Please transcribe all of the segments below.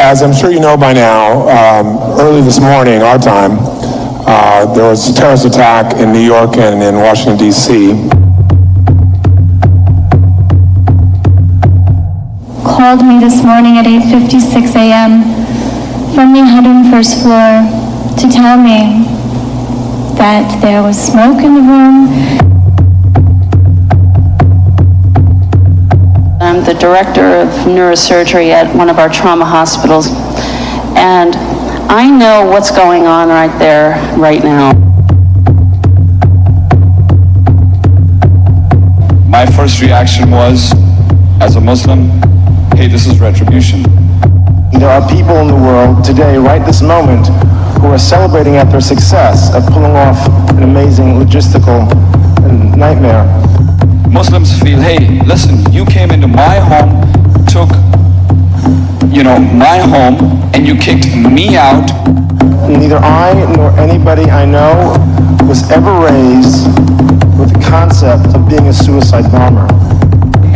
As I'm sure you know by now, early this morning, our time, there was a terrorist attack in New York and in Washington, D.C. Called me this morning at 8:56 a.m. from the 101st floor to tell me that there was smoke in the room. I'm the director of neurosurgery at one of our trauma hospitals, and I know what's going on right there, right now. My first reaction was, as a Muslim, hey, this is retribution. There are people in the world today, right this moment, who are celebrating at their success of pulling off an amazing logistical nightmare. Muslims feel, hey, listen, you came into my home, took, my home, and you kicked me out. Neither I nor anybody I know was ever raised with the concept of being a suicide bomber.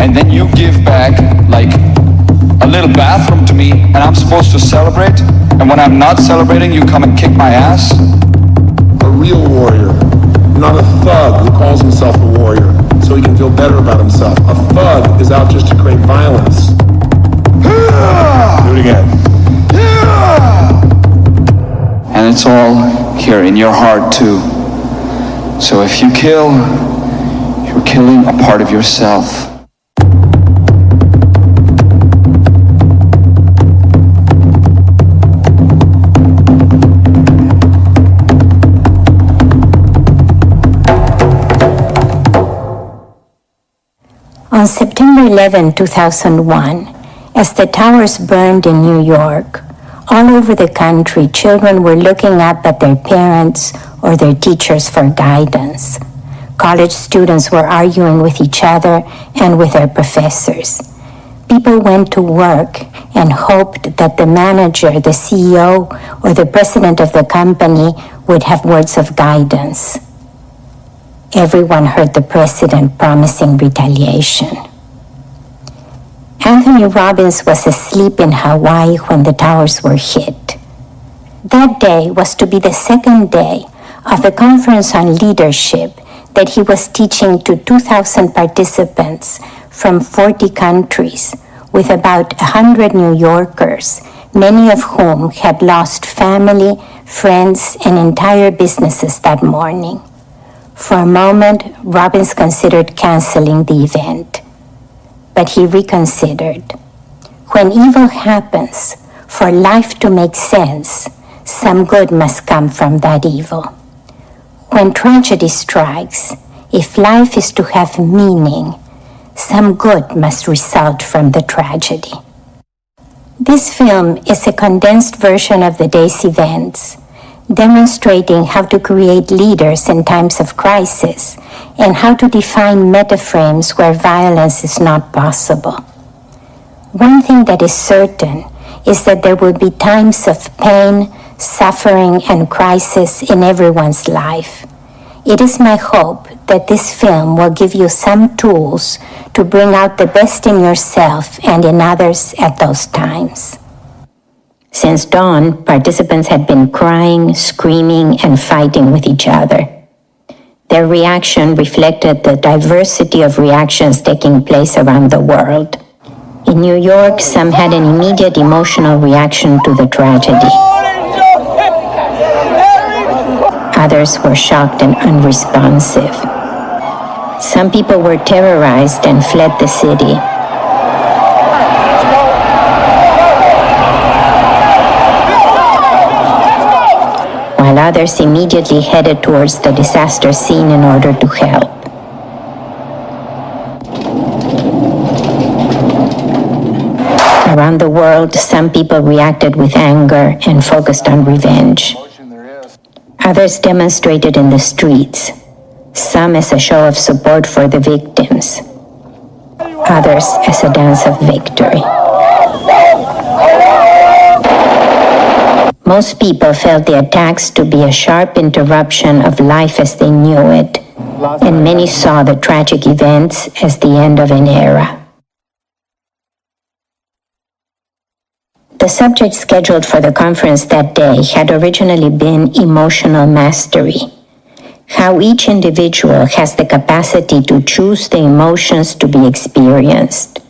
And then you give back, like, a little bathroom to me, and I'm supposed to celebrate, and when I'm not celebrating, you come and kick my ass? A real warrior, not a thug who calls himself a warrior so he can feel better about himself. A thug is out just to create violence. Do it again. And it's all here in your heart too. So if you kill, you're killing a part of yourself. On September 11, 2001, as the towers burned in New York, all over the country, children were looking up at their parents or their teachers for guidance. College students were arguing with each other and with their professors. People went to work and hoped that the manager, the CEO, or the president of the company would have words of guidance. Everyone heard the president promising retaliation. Anthony Robbins was asleep in Hawaii when the towers were hit. That day was to be the second day of a conference on leadership that he was teaching to 2,000 participants from 40 countries, with about 100 New Yorkers, many of whom had lost family, friends, and entire businesses that morning. For a moment, Robbins considered canceling the event, but he reconsidered. When evil happens, for life to make sense, some good must come from that evil. When tragedy strikes, if life is to have meaning, some good must result from the tragedy. This film is a condensed version of the day's events, demonstrating how to create leaders in times of crisis and how to define metaframes where violence is not possible. One thing that is certain is that there will be times of pain, suffering, and crisis in everyone's life. It is my hope that this film will give you some tools to bring out the best in yourself and in others at those times. Since dawn, participants had been crying, screaming, and fighting with each other. Their reaction reflected the diversity of reactions taking place around the world. In New York, some had an immediate emotional reaction to the tragedy. Others were shocked and unresponsive. Some people were terrorized and fled the city. While others immediately headed towards the disaster scene in order to help. Around the world, some people reacted with anger and focused on revenge. Others demonstrated in the streets, some as a show of support for the victims, others as a dance of victory. Most people felt the attacks to be a sharp interruption of life as they knew it, and many saw the tragic events as the end of an era. The subject scheduled for the conference that day had originally been emotional mastery, how each individual has the capacity to choose the emotions to be experienced.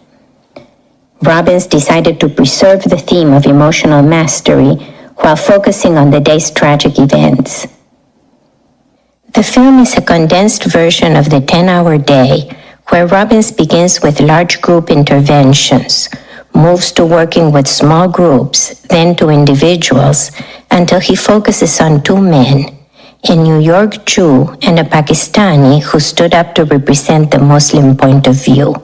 Robbins decided to preserve the theme of emotional mastery while focusing on the day's tragic events. The film is a condensed version of the 10-hour day, where Robbins begins with large group interventions, moves to working with small groups, then to individuals, until he focuses on two men, a New York Jew and a Pakistani who stood up to represent the Muslim point of view.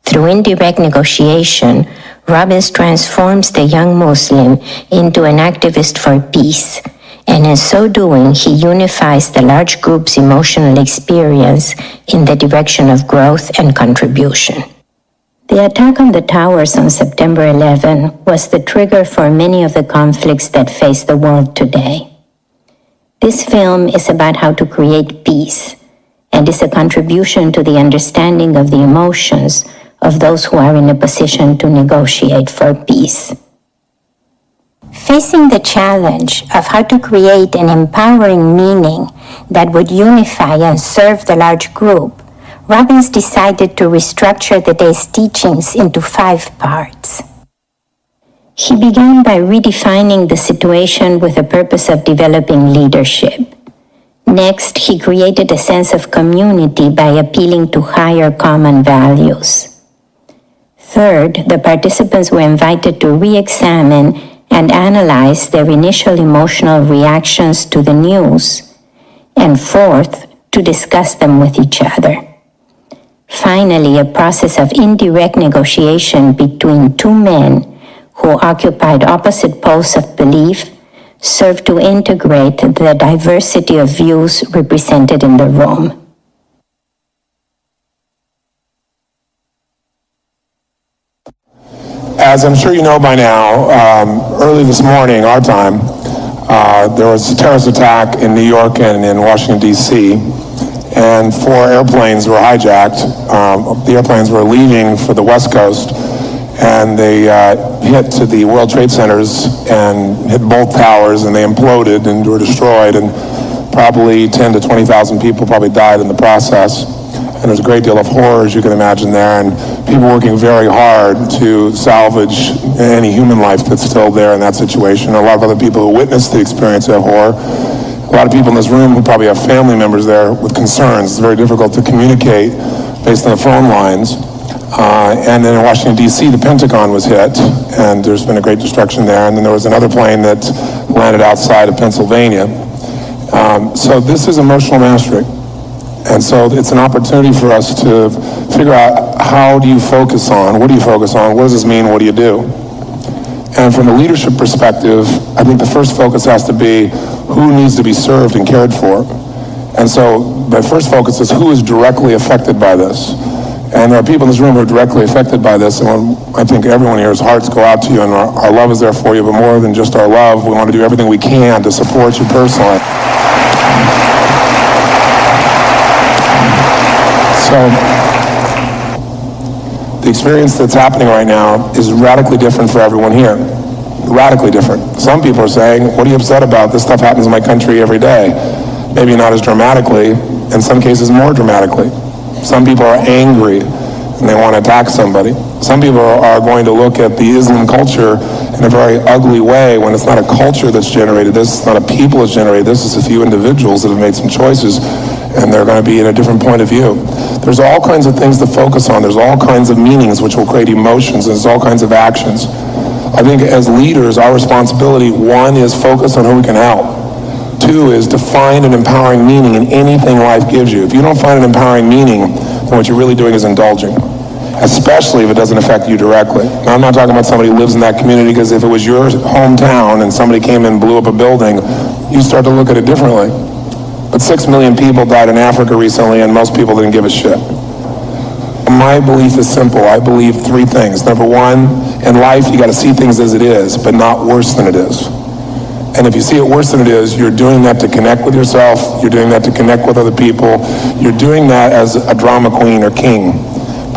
Through indirect negotiation, Robbins transforms the young Muslim into an activist for peace, and in so doing, he unifies the large group's emotional experience in the direction of growth and contribution. The attack on the towers on September 11 was the trigger for many of the conflicts that face the world today. This film is about how to create peace, and is a contribution to the understanding of the emotions of those who are in a position to negotiate for peace. Facing the challenge of how to create an empowering meaning that would unify and serve the large group, Robbins decided to restructure the day's teachings into 5 parts. He began by redefining the situation with the purpose of developing leadership. Next, he created a sense of community by appealing to higher common values. Third, the participants were invited to re-examine and analyze their initial emotional reactions to the news. And fourth, to discuss them with each other. Finally, a process of indirect negotiation between two men who occupied opposite poles of belief served to integrate the diversity of views represented in the room. As I'm sure you know by now, early this morning, our time, there was a terrorist attack in New York and in Washington, D.C., and 4 airplanes were hijacked. The airplanes were leaving for the West Coast, and they hit to the World Trade Centers and hit both towers, and they imploded and were destroyed, and probably 10 to 20,000 people probably died in the process. And there's a great deal of horror, as you can imagine, there, and people working very hard to salvage any human life that's still there in that situation. A lot of other people who witnessed the experience of horror. A lot of people in this room who probably have family members there with concerns. It's very difficult to communicate based on the phone lines. And then in Washington, D.C., the Pentagon was hit, and there's been a great destruction there. And then there was another plane that landed outside of Pennsylvania. So this is emotional mastery. And so it's an opportunity for us to figure out, how do you focus on? What do you focus on? What does this mean? What do you do? And from a leadership perspective, I think the first focus has to be who needs to be served and cared for. And so my first focus is who is directly affected by this. And there are people in this room who are directly affected by this, and I think everyone here's hearts go out to you, and our love is there for you, but more than just our love, we want to do everything we can to support you personally. So, the experience that's happening right now is radically different for everyone here. Radically different. Some people are saying, what are you upset about? This stuff happens in my country every day. Maybe not as dramatically, in some cases more dramatically. Some people are angry and they want to attack somebody. Some people are going to look at the Islam culture in a very ugly way when it's not a culture that's generated this, it's not a people that's generated this, it's a few individuals that have made some choices, and they're going to be in a different point of view. There's all kinds of things to focus on. There's all kinds of meanings which will create emotions, and there's all kinds of actions. I think as leaders, our responsibility, 1, is focus on who we can help. 2 is to find an empowering meaning in anything life gives you. If you don't find an empowering meaning, then what you're really doing is indulging, especially if it doesn't affect you directly. Now, I'm not talking about somebody who lives in that community, because if it was your hometown and somebody came in and blew up a building, you start to look at it differently. But 6 million people died in Africa recently, and most people didn't give a shit. My belief is simple. I believe 3 things. Number 1, in life, you got to see things as it is, but not worse than it is. And if you see it worse than it is, you're doing that to connect with yourself, you're doing that to connect with other people, you're doing that as a drama queen or king.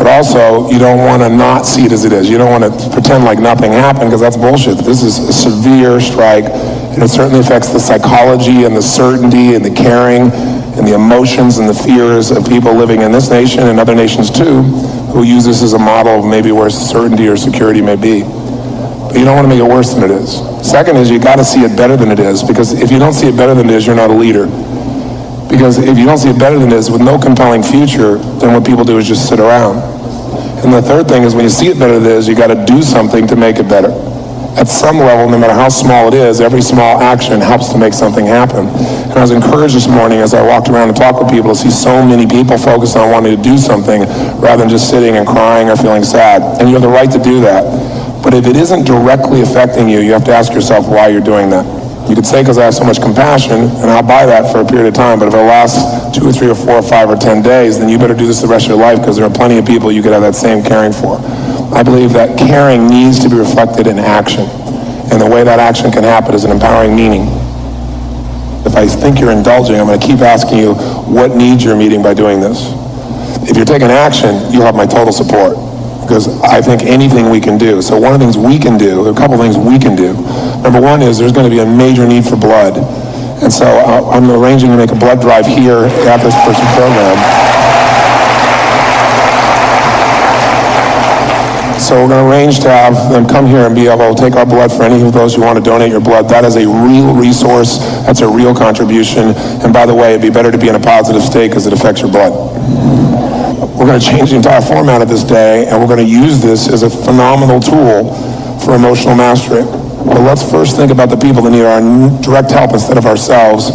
But also, you don't want to not see it as it is. You don't want to pretend like nothing happened, because that's bullshit. This is a severe strike, and it certainly affects the psychology and the certainty and the caring and the emotions and the fears of people living in this nation and other nations too, who use this as a model of maybe where certainty or security may be. But you don't want to make it worse than it is. Second is, you got to see it better than it is, because if you don't see it better than it is, you're not a leader. Because if you don't see it better than it is, with no compelling future, then what people do is just sit around. And the third thing is, when you see it better than it is, you got to do something to make it better. At some level, no matter how small it is, every small action helps to make something happen. And I was encouraged this morning as I walked around and talked with people to see so many people focused on wanting to do something rather than just sitting and crying or feeling sad. And you have the right to do that. But if it isn't directly affecting you, you have to ask yourself why you're doing that. You could say, because I have so much compassion, and I'll buy that for a period of time, but if it lasts 2 or 3 or 4 or 5 or 10 days, then you better do this the rest of your life, because there are plenty of people you could have that same caring for. I believe that caring needs to be reflected in action, and the way that action can happen is an empowering meaning. If I think you're indulging, I'm going to keep asking you what needs you're meeting by doing this. If you're taking action, you'll have my total support, because I think anything we can do. So one of the things we can do, a couple of things we can do. Number one is there's going to be a major need for blood. And so I'm arranging to make a blood drive here at this person's program. So we're going to arrange to have them come here and be able to take our blood for any of those who want to donate your blood. That is a real resource. That's a real contribution. And by the way, it'd be better to be in a positive state because it affects your blood. We're going to change the entire format of this day, and we're going to use this as a phenomenal tool for emotional mastery. But let's first think about the people that need our direct help instead of ourselves.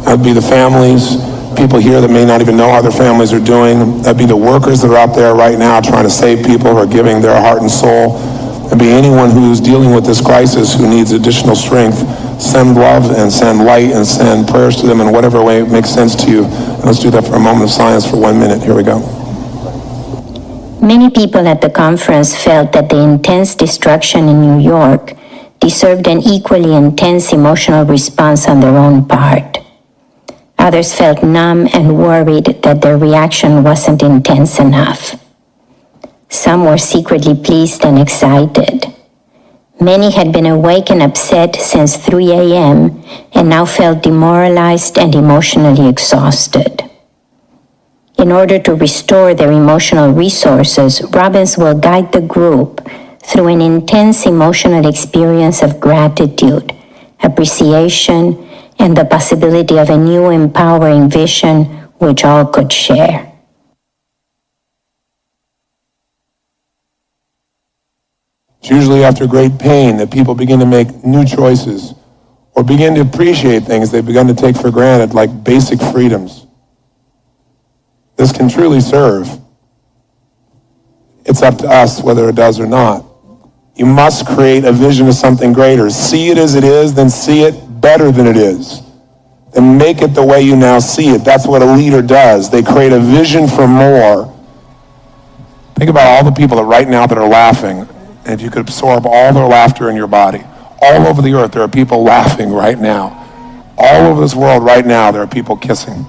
That'd be the families, people here that may not even know how their families are doing. That'd be the workers that are out there right now trying to save people who are giving their heart and soul. It'd be anyone who's dealing with this crisis who needs additional strength. Send love and send light and send prayers to them in whatever way it makes sense to you. And let's do that for a moment of silence for 1 minute. Here we go. Many people at the conference felt that the intense destruction in New York deserved an equally intense emotional response on their own part. Others felt numb and worried that their reaction wasn't intense enough. Some were secretly pleased and excited. Many had been awake and upset since 3 a.m. and now felt demoralized and emotionally exhausted. In order to restore their emotional resources, Robbins will guide the group through an intense emotional experience of gratitude, appreciation, and the possibility of a new empowering vision which all could share. It's usually after great pain that people begin to make new choices or begin to appreciate things they've begun to take for granted, like basic freedoms. This can truly serve. It's up to us whether it does or not. You must create a vision of something greater. See it as it is, then see it better than it is. Then make it the way you now see it. That's what a leader does. They create a vision for more. Think about all the people that right now that are laughing, and if you could absorb all their laughter in your body. All over the earth, there are people laughing right now. All over this world right now, there are people kissing.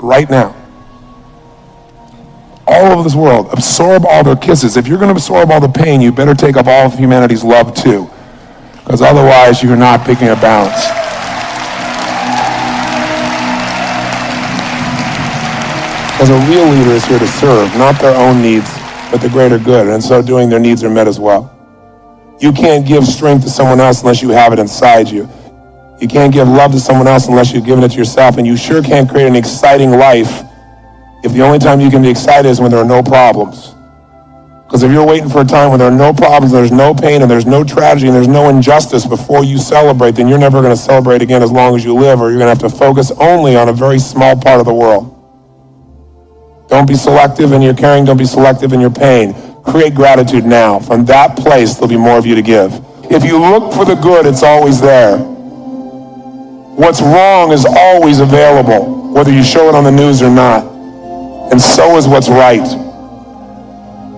Right now. All over this world, absorb all their kisses. If you're going to absorb all the pain, you better take up all of humanity's love too, because otherwise you're not picking a balance. Because a real leader is here to serve, not their own needs, but the greater good, and in so doing, their needs are met as well. You can't give strength to someone else unless you have it inside you. You can't give love to someone else unless you've given it to yourself, and you sure can't create an exciting life if the only time you can be excited is when there are no problems. Because if you're waiting for a time when there are no problems, there's no pain, and there's no tragedy, and there's no injustice before you celebrate, then you're never going to celebrate again as long as you live, or you're going to have to focus only on a very small part of the world. Don't be selective in your caring, don't be selective in your pain. Create gratitude now. From that place, there'll be more of you to give. If you look for the good, it's always there. What's wrong is always available, whether you show it on the news or not. And so is what's right.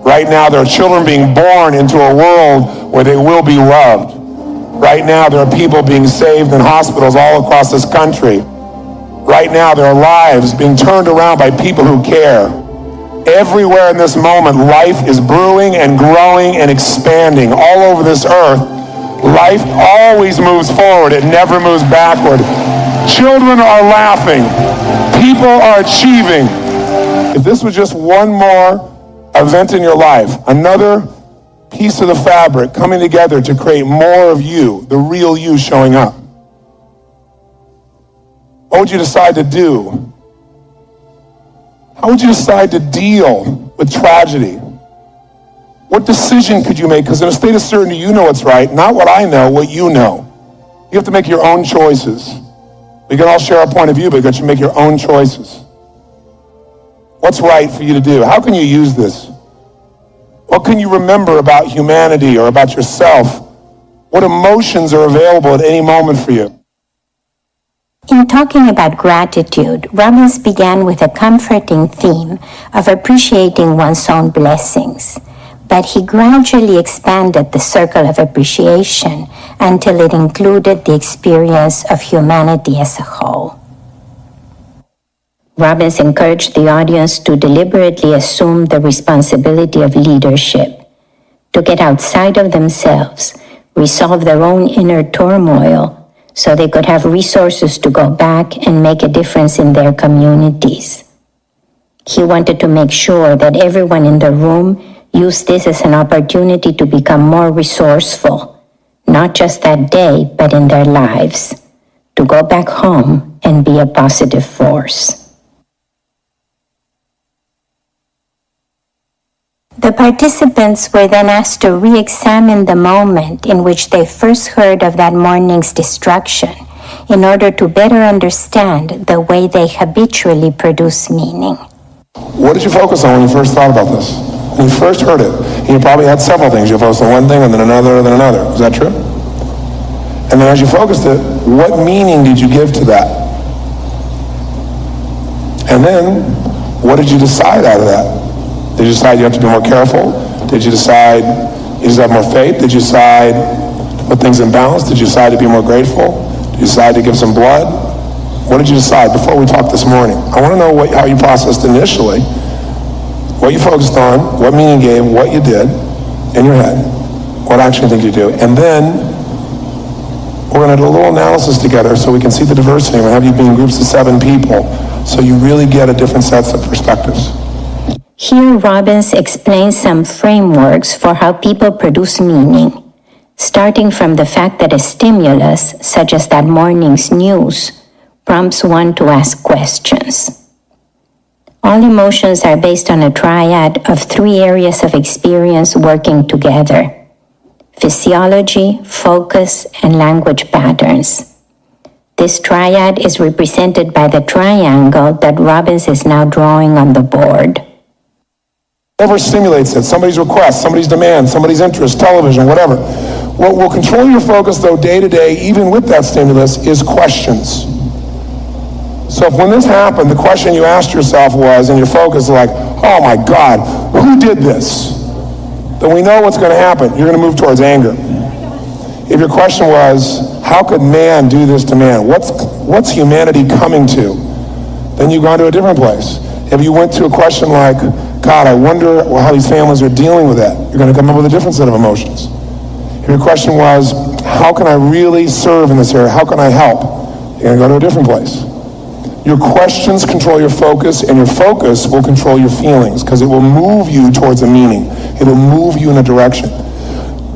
Right now, there are children being born into a world where they will be loved. Right now, there are people being saved in hospitals all across this country. Right now, there are lives being turned around by people who care. Everywhere in this moment, life is brewing and growing and expanding. All over this earth, life always moves forward. It never moves backward. Children are laughing. People are achieving. If this was just one more event in your life, another piece of the fabric coming together to create more of you, the real you showing up, what would you decide to do? How would you decide to deal with tragedy? What decision could you make? Because in a state of certainty, you know what's right, not what I know, what you know. You have to make your own choices. We can all share our point of view, but you have to make your own choices. What's right for you to do? How can you use this? What can you remember about humanity or about yourself? What emotions are available at any moment for you? In talking about gratitude, Robbins began with a comforting theme of appreciating one's own blessings, but he gradually expanded the circle of appreciation until it included the experience of humanity as a whole. Robbins encouraged the audience to deliberately assume the responsibility of leadership, to get outside of themselves, resolve their own inner turmoil, so they could have resources to go back and make a difference in their communities. He wanted to make sure that everyone in the room used this as an opportunity to become more resourceful, not just that day, but in their lives, to go back home and be a positive force. The participants were then asked to re-examine the moment in which they first heard of that morning's destruction in order to better understand the way they habitually produce meaning. What did you focus on when you first thought about this? When you first heard it, you probably had several things. You focused on one thing and then another and then another. Is that true? And then as you focused it, what meaning did you give to that? And then, what did you decide out of that? Did you decide you have to be more careful? Did you decide you just have more faith? Did you decide to put things in balance? Did you decide to be more grateful? Did you decide to give some blood? What did you decide before we talked this morning? I want to know how you processed initially, what you focused on, what meaning you gave, what you did in your head, what action things you do. And then we're going to do a little analysis together so we can see the diversity. We'll have you be in groups of 7 people so you really get a different sets of perspectives. Here, Robbins explains some frameworks for how people produce meaning, starting from the fact that a stimulus, such as that morning's news, prompts one to ask questions. All emotions are based on a triad of 3 areas of experience working together: physiology, focus, and language patterns. This triad is represented by the triangle that Robbins is now drawing on the board. Whatever stimulates it, somebody's request, somebody's demand, somebody's interest, television, whatever. What will control your focus, though, day to day, even with that stimulus, is questions. So if when this happened, the question you asked yourself was, and your focus is like, oh my God, who did this? Then we know what's going to happen. You're going to move towards anger. If your question was, how could man do this to man? What's humanity coming to? Then you've gone to a different place. If you went to a question like, God, I wonder how these families are dealing with that, you're going to come up with a different set of emotions. If your question was, how can I really serve in this area? How can I help? You're going to go to a different place. Your questions control your focus, and your focus will control your feelings, because it will move you towards a meaning. It will move you in a direction.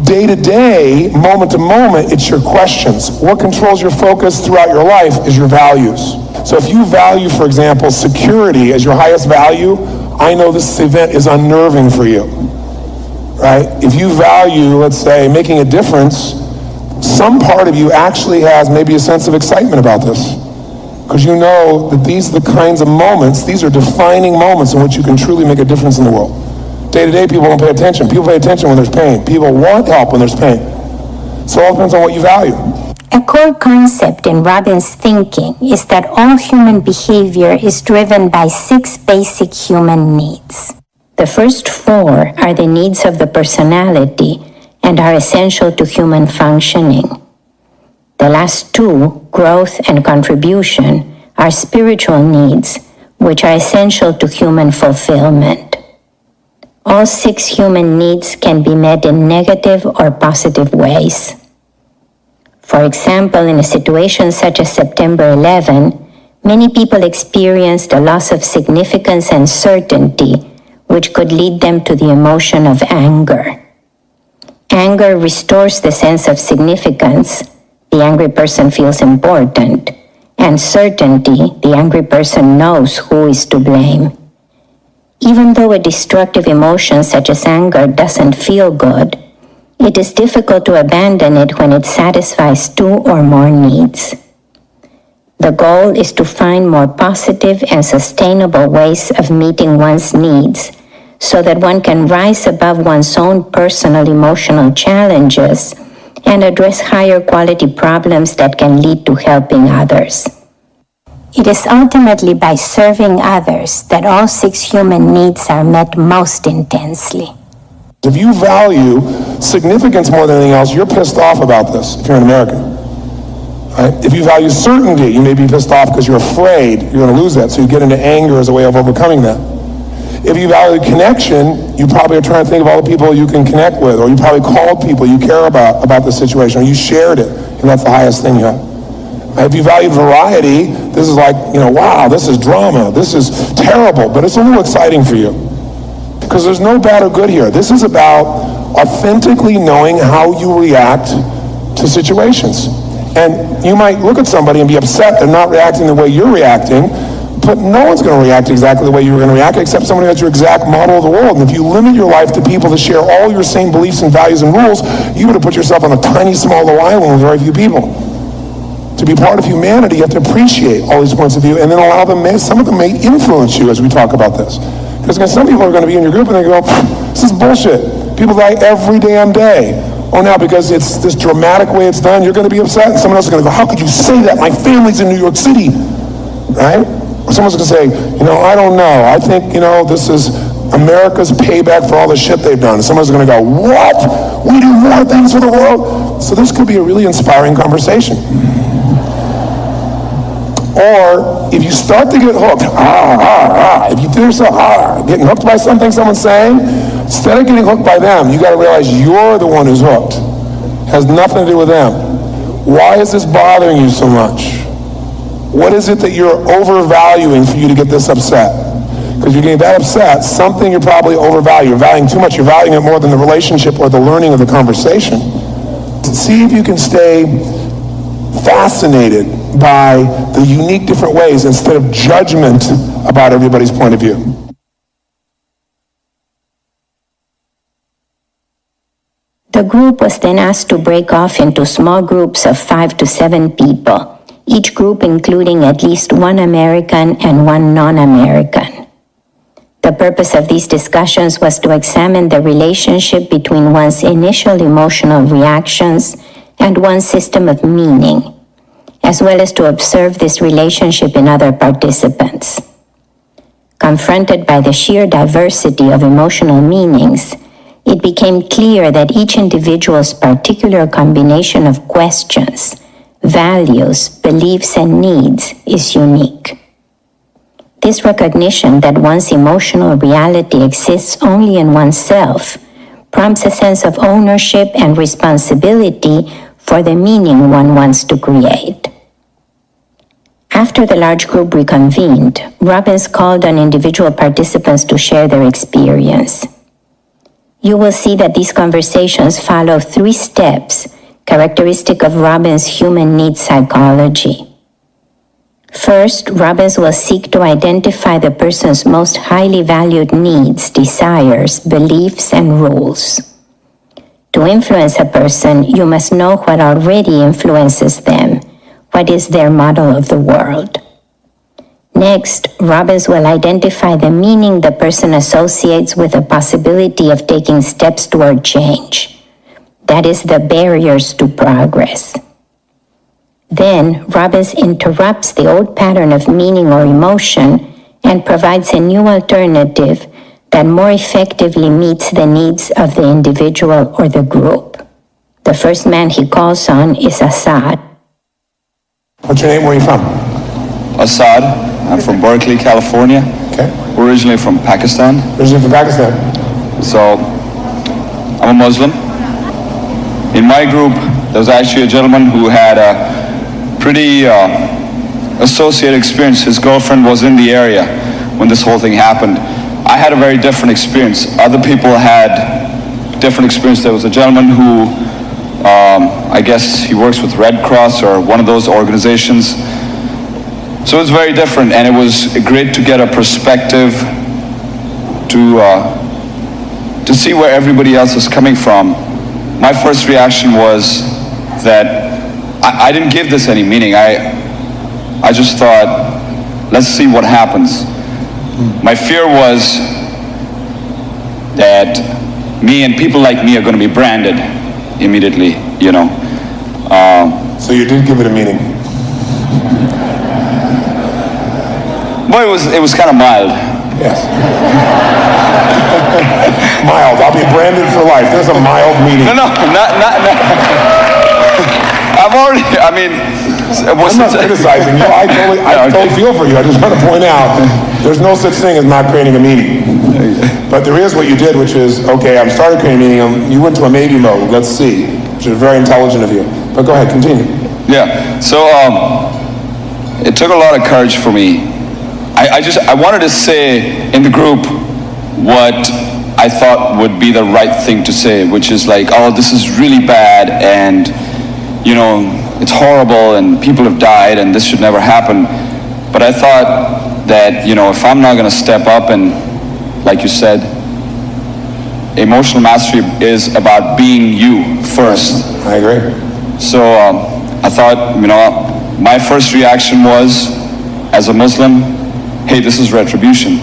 Day to day, moment to moment, it's your questions. What controls your focus throughout your life is your values. So if you value, for example, security as your highest value, I know this event is unnerving for you, right? If you value, let's say, making a difference, some part of you actually has maybe a sense of excitement about this, because you know that these are the kinds of moments, these are defining moments in which you can truly make a difference in the world. Day to day, people don't pay attention. People pay attention when there's pain. People want help when there's pain. So it all depends on what you value. A core concept in Robbins' thinking is that all human behavior is driven by 6 basic human needs. The first 4 are the needs of the personality and are essential to human functioning. The last 2, growth and contribution, are spiritual needs, which are essential to human fulfillment. All 6 human needs can be met in negative or positive ways. For example, in a situation such as September 11, many people experienced a loss of significance and certainty, which could lead them to the emotion of anger. Anger restores the sense of significance. The angry person feels important. And certainty, the angry person knows who is to blame. Even though a destructive emotion such as anger doesn't feel good, it is difficult to abandon it when it satisfies 2 or more needs. The goal is to find more positive and sustainable ways of meeting one's needs so that one can rise above one's own personal emotional challenges and address higher quality problems that can lead to helping others. It is ultimately by serving others that all 6 human needs are met most intensely. If you value significance more than anything else, you're pissed off about this if you're an American. Right? If you value certainty, you may be pissed off because you're afraid you're going to lose that, so you get into anger as a way of overcoming that. If you value connection, you probably are trying to think of all the people you can connect with, or you probably called people you care about the situation, or you shared it, and that's the highest thing you have. If you value variety, this is like, wow, this is drama, this is terrible, but it's a little exciting for you. Because there's no bad or good here. This is about authentically knowing how you react to situations. And you might look at somebody and be upset they're not reacting the way you're reacting, but no one's going to react exactly the way you're going to react except somebody that's your exact model of the world. And if you limit your life to people that share all your same beliefs and values and rules, you would have put yourself on a tiny, small little island with very few people. To be part of humanity, you have to appreciate all these points of view and then allow them, some of them may influence you as we talk about this. Because some people are going to be in your group and they go, this is bullshit. People die every damn day. Oh, now because it's this dramatic way it's done, you're going to be upset, and someone else is going to go, how could you say that? My family's in New York City, right? Or someone's going to say, I don't know. I think, this is America's payback for all the shit they've done. And someone's going to go, what? We do more things for the world? So this could be a really inspiring conversation. Or if you start to get hooked, if you feel yourself getting hooked by something someone's saying, instead of getting hooked by them, you got to realize you're the one who's hooked. It has nothing to do with them. Why is this bothering you so much? What is it that you're overvaluing for you to get this upset? Because you're getting that upset, something you're probably overvaluing. You're valuing too much. You're valuing it more than the relationship or the learning of the conversation. See if you can stay fascinated by the unique different ways instead of judgment about everybody's point of view. The group was then asked to break off into small groups of 5 to 7 people, each group including at least 1 American and 1 non-American. The purpose of these discussions was to examine the relationship between one's initial emotional reactions and one's system of meaning, as well as to observe this relationship in other participants. Confronted by the sheer diversity of emotional meanings, it became clear that each individual's particular combination of questions, values, beliefs, and needs is unique. This recognition that one's emotional reality exists only in oneself prompts a sense of ownership and responsibility for the meaning one wants to create. After the large group reconvened, Robbins called on individual participants to share their experience. You will see that these conversations follow 3 steps characteristic of Robbins' human needs psychology. First, Robbins will seek to identify the person's most highly valued needs, desires, beliefs, and rules. To influence a person, you must know what already influences them. What is their model of the world? Next, Robbins will identify the meaning the person associates with the possibility of taking steps toward change. That is the barriers to progress. Then, Robbins interrupts the old pattern of meaning or emotion and provides a new alternative that more effectively meets the needs of the individual or the group. The first man he calls on is Assad. What's your name? Where are you from? Assad. I'm from Berkeley, California. Okay. Originally from Pakistan. Originally from Pakistan. So, I'm a Muslim. In my group, there was actually a gentleman who had a pretty associated experience. His girlfriend was in the area when this whole thing happened. I had a very different experience. Other people had different experience. There was a gentleman who, I guess he works with Red Cross or one of those organizations. So it's very different, and it was great to get a perspective to see where everybody else is coming from. My first reaction was that I didn't give this any meaning. I just thought, let's see what happens. My fear was that me and people like me are going to be branded immediately, you know. So you did give it a meaning. Well, it was kind of mild. Yes. Mild. I'll be branded for life. There's a mild meaning. No. I've already, I mean, I'm not criticizing you. I totally feel for you. I just want to point out there's no such thing as not creating a meaning. But there is what you did, which is, okay, I'm starting creating a meaning. You went to a maybe mode. Let's see. Which is very intelligent of you. But go ahead, continue. Yeah. So it took a lot of courage for me. I wanted to say in the group what I thought would be the right thing to say, which is like, oh, this is really bad, and you know, it's horrible, and people have died, and this should never happen. But I thought that, you know, if I'm not going to step up, and like you said, emotional mastery is about being you first. I agree. So I thought, you know, my first reaction was, as a Muslim, hey, this is retribution.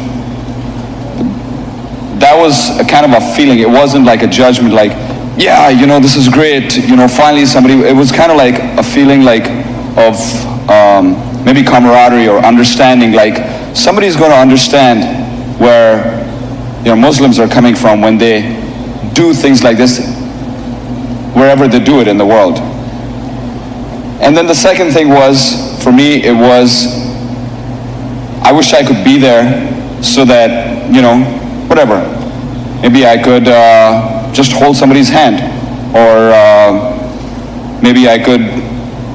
That was a kind of a feeling. It wasn't like a judgment, like, yeah, you know, this is great, you know, finally somebody. It was kind of like a feeling like of maybe camaraderie or understanding, like somebody's going to understand where, you know, Muslims are coming from when they do things like this, wherever they do it in the world. And then the second thing was, for me, it was, I wish I could be there so that, you know, whatever. Maybe I could just hold somebody's hand, or maybe I could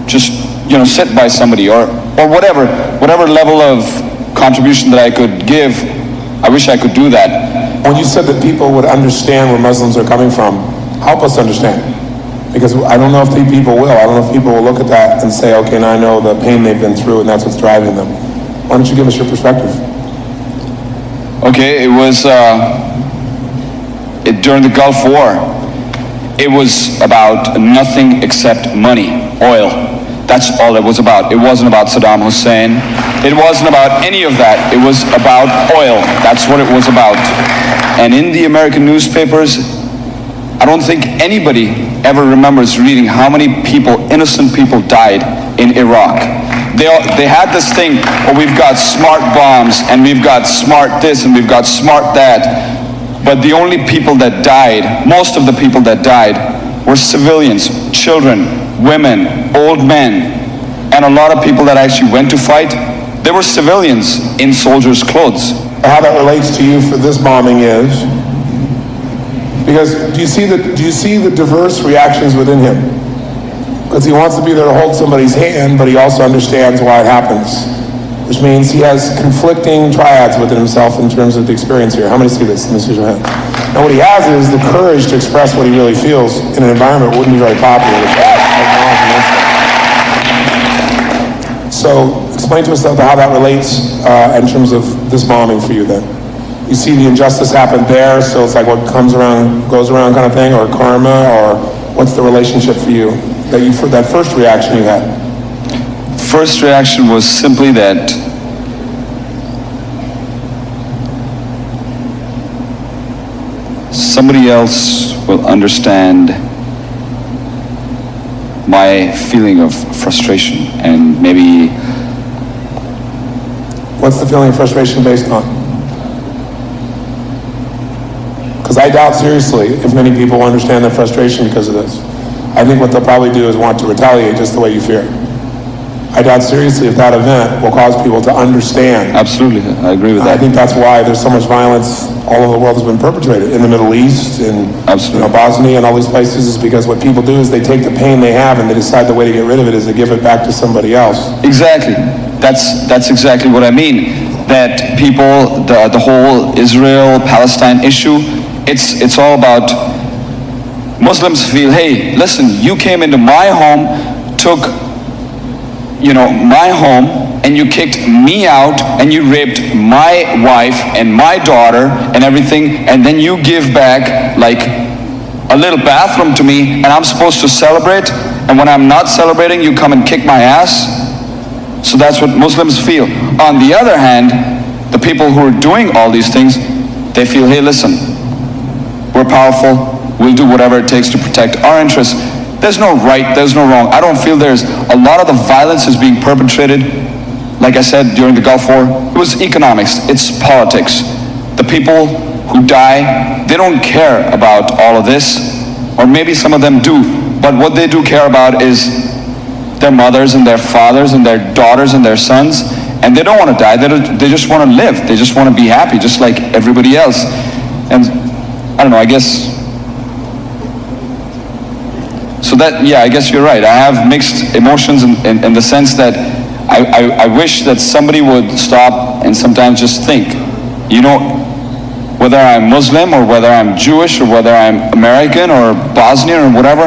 just, you know, sit by somebody, or whatever level of contribution that I could give. I wish I could do that. When you said that people would understand where Muslims are coming from, help us understand. Because I don't know if people will. I don't know if people will look at that and say, okay, now I know the pain they've been through and that's what's driving them. Why don't you give us your perspective? Okay, it was during the Gulf War. It was about nothing except money, oil. That's all it was about. It wasn't about Saddam Hussein. It wasn't about any of that. It was about oil. That's what it was about. And in the American newspapers, I don't think anybody ever remembers reading how many people, innocent people, died in Iraq. They had this thing, oh, we've got smart bombs, and we've got smart this, and we've got smart that. But the only people that died, most of the people that died, were civilians, children, women, old men, and a lot of people that actually went to fight, they were civilians in soldiers' clothes. How that relates to you for this bombing is, because do you see the diverse reactions within him? Because he wants to be there to hold somebody's hand, but he also understands why it happens, which means he has conflicting triads within himself in terms of the experience here. How many see this? Let me see your hand. And what he has is the courage to express what he really feels in an environment that wouldn't be very popular. So explain to us how that relates in terms of this bombing for you then. You see the injustice happen there, so it's like what comes around, goes around kind of thing, or karma, or what's the relationship for you? That first reaction you had? First reaction was simply that somebody else will understand my feeling of frustration, and maybe... What's the feeling of frustration based on? Because I doubt seriously if many people understand their frustration because of this. I think what they'll probably do is want to retaliate just the way you fear. I doubt seriously if that event will cause people to understand. Absolutely, I agree with I that. think that's why there's so much violence all over the world has been perpetrated in the Middle East, in Bosnia and all these places, is because what people do is they take the pain they have and they decide the way to get rid of it is to give it back to somebody else. Exactly. That's exactly what I mean. That people, the whole Israel-Palestine issue, it's all about Muslims feel, hey, listen, you came into my home, took my home, and you kicked me out, and you raped my wife and my daughter and everything, and then you give back like a little bathroom to me, and I'm supposed to celebrate, and when I'm not celebrating, you come and kick my ass? So that's what Muslims feel. On the other hand, the people who are doing all these things, they feel, hey, listen, we're powerful, we'll do whatever it takes to protect our interests. There's no right, there's no wrong. I don't feel there's a lot of the violence is being perpetrated, like I said, during the Gulf War. It was economics, it's politics. The people who die, they don't care about all of this, or maybe some of them do, but what they do care about is their mothers and their fathers and their daughters and their sons, and they don't want to die, they just want to live, they just want to be happy, just like everybody else. And I don't know, I guess, so that, yeah, I guess you're right. I have mixed emotions in the sense that I wish that somebody would stop and sometimes just think, whether I'm Muslim or whether I'm Jewish or whether I'm American or Bosnian or whatever,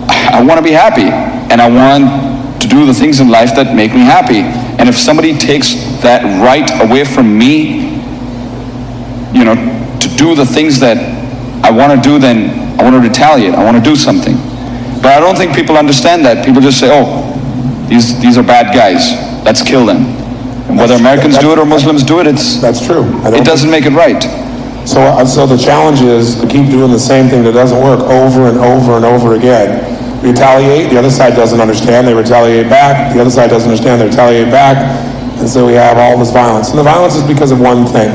I want to be happy, and I want to do the things in life that make me happy. And if somebody takes that right away from me, to do the things that I want to do, then I want to retaliate, I want to do something. But I don't think people understand that. People just say, oh, these are bad guys, let's kill them. And whether Americans do it or Muslims do it, that's true. It doesn't make it right. So the challenge is to keep doing the same thing that doesn't work over and over and over again. Retaliate, the other side doesn't understand, they retaliate back. The other side doesn't understand, they retaliate back. And so we have all this violence. And the violence is because of one thing.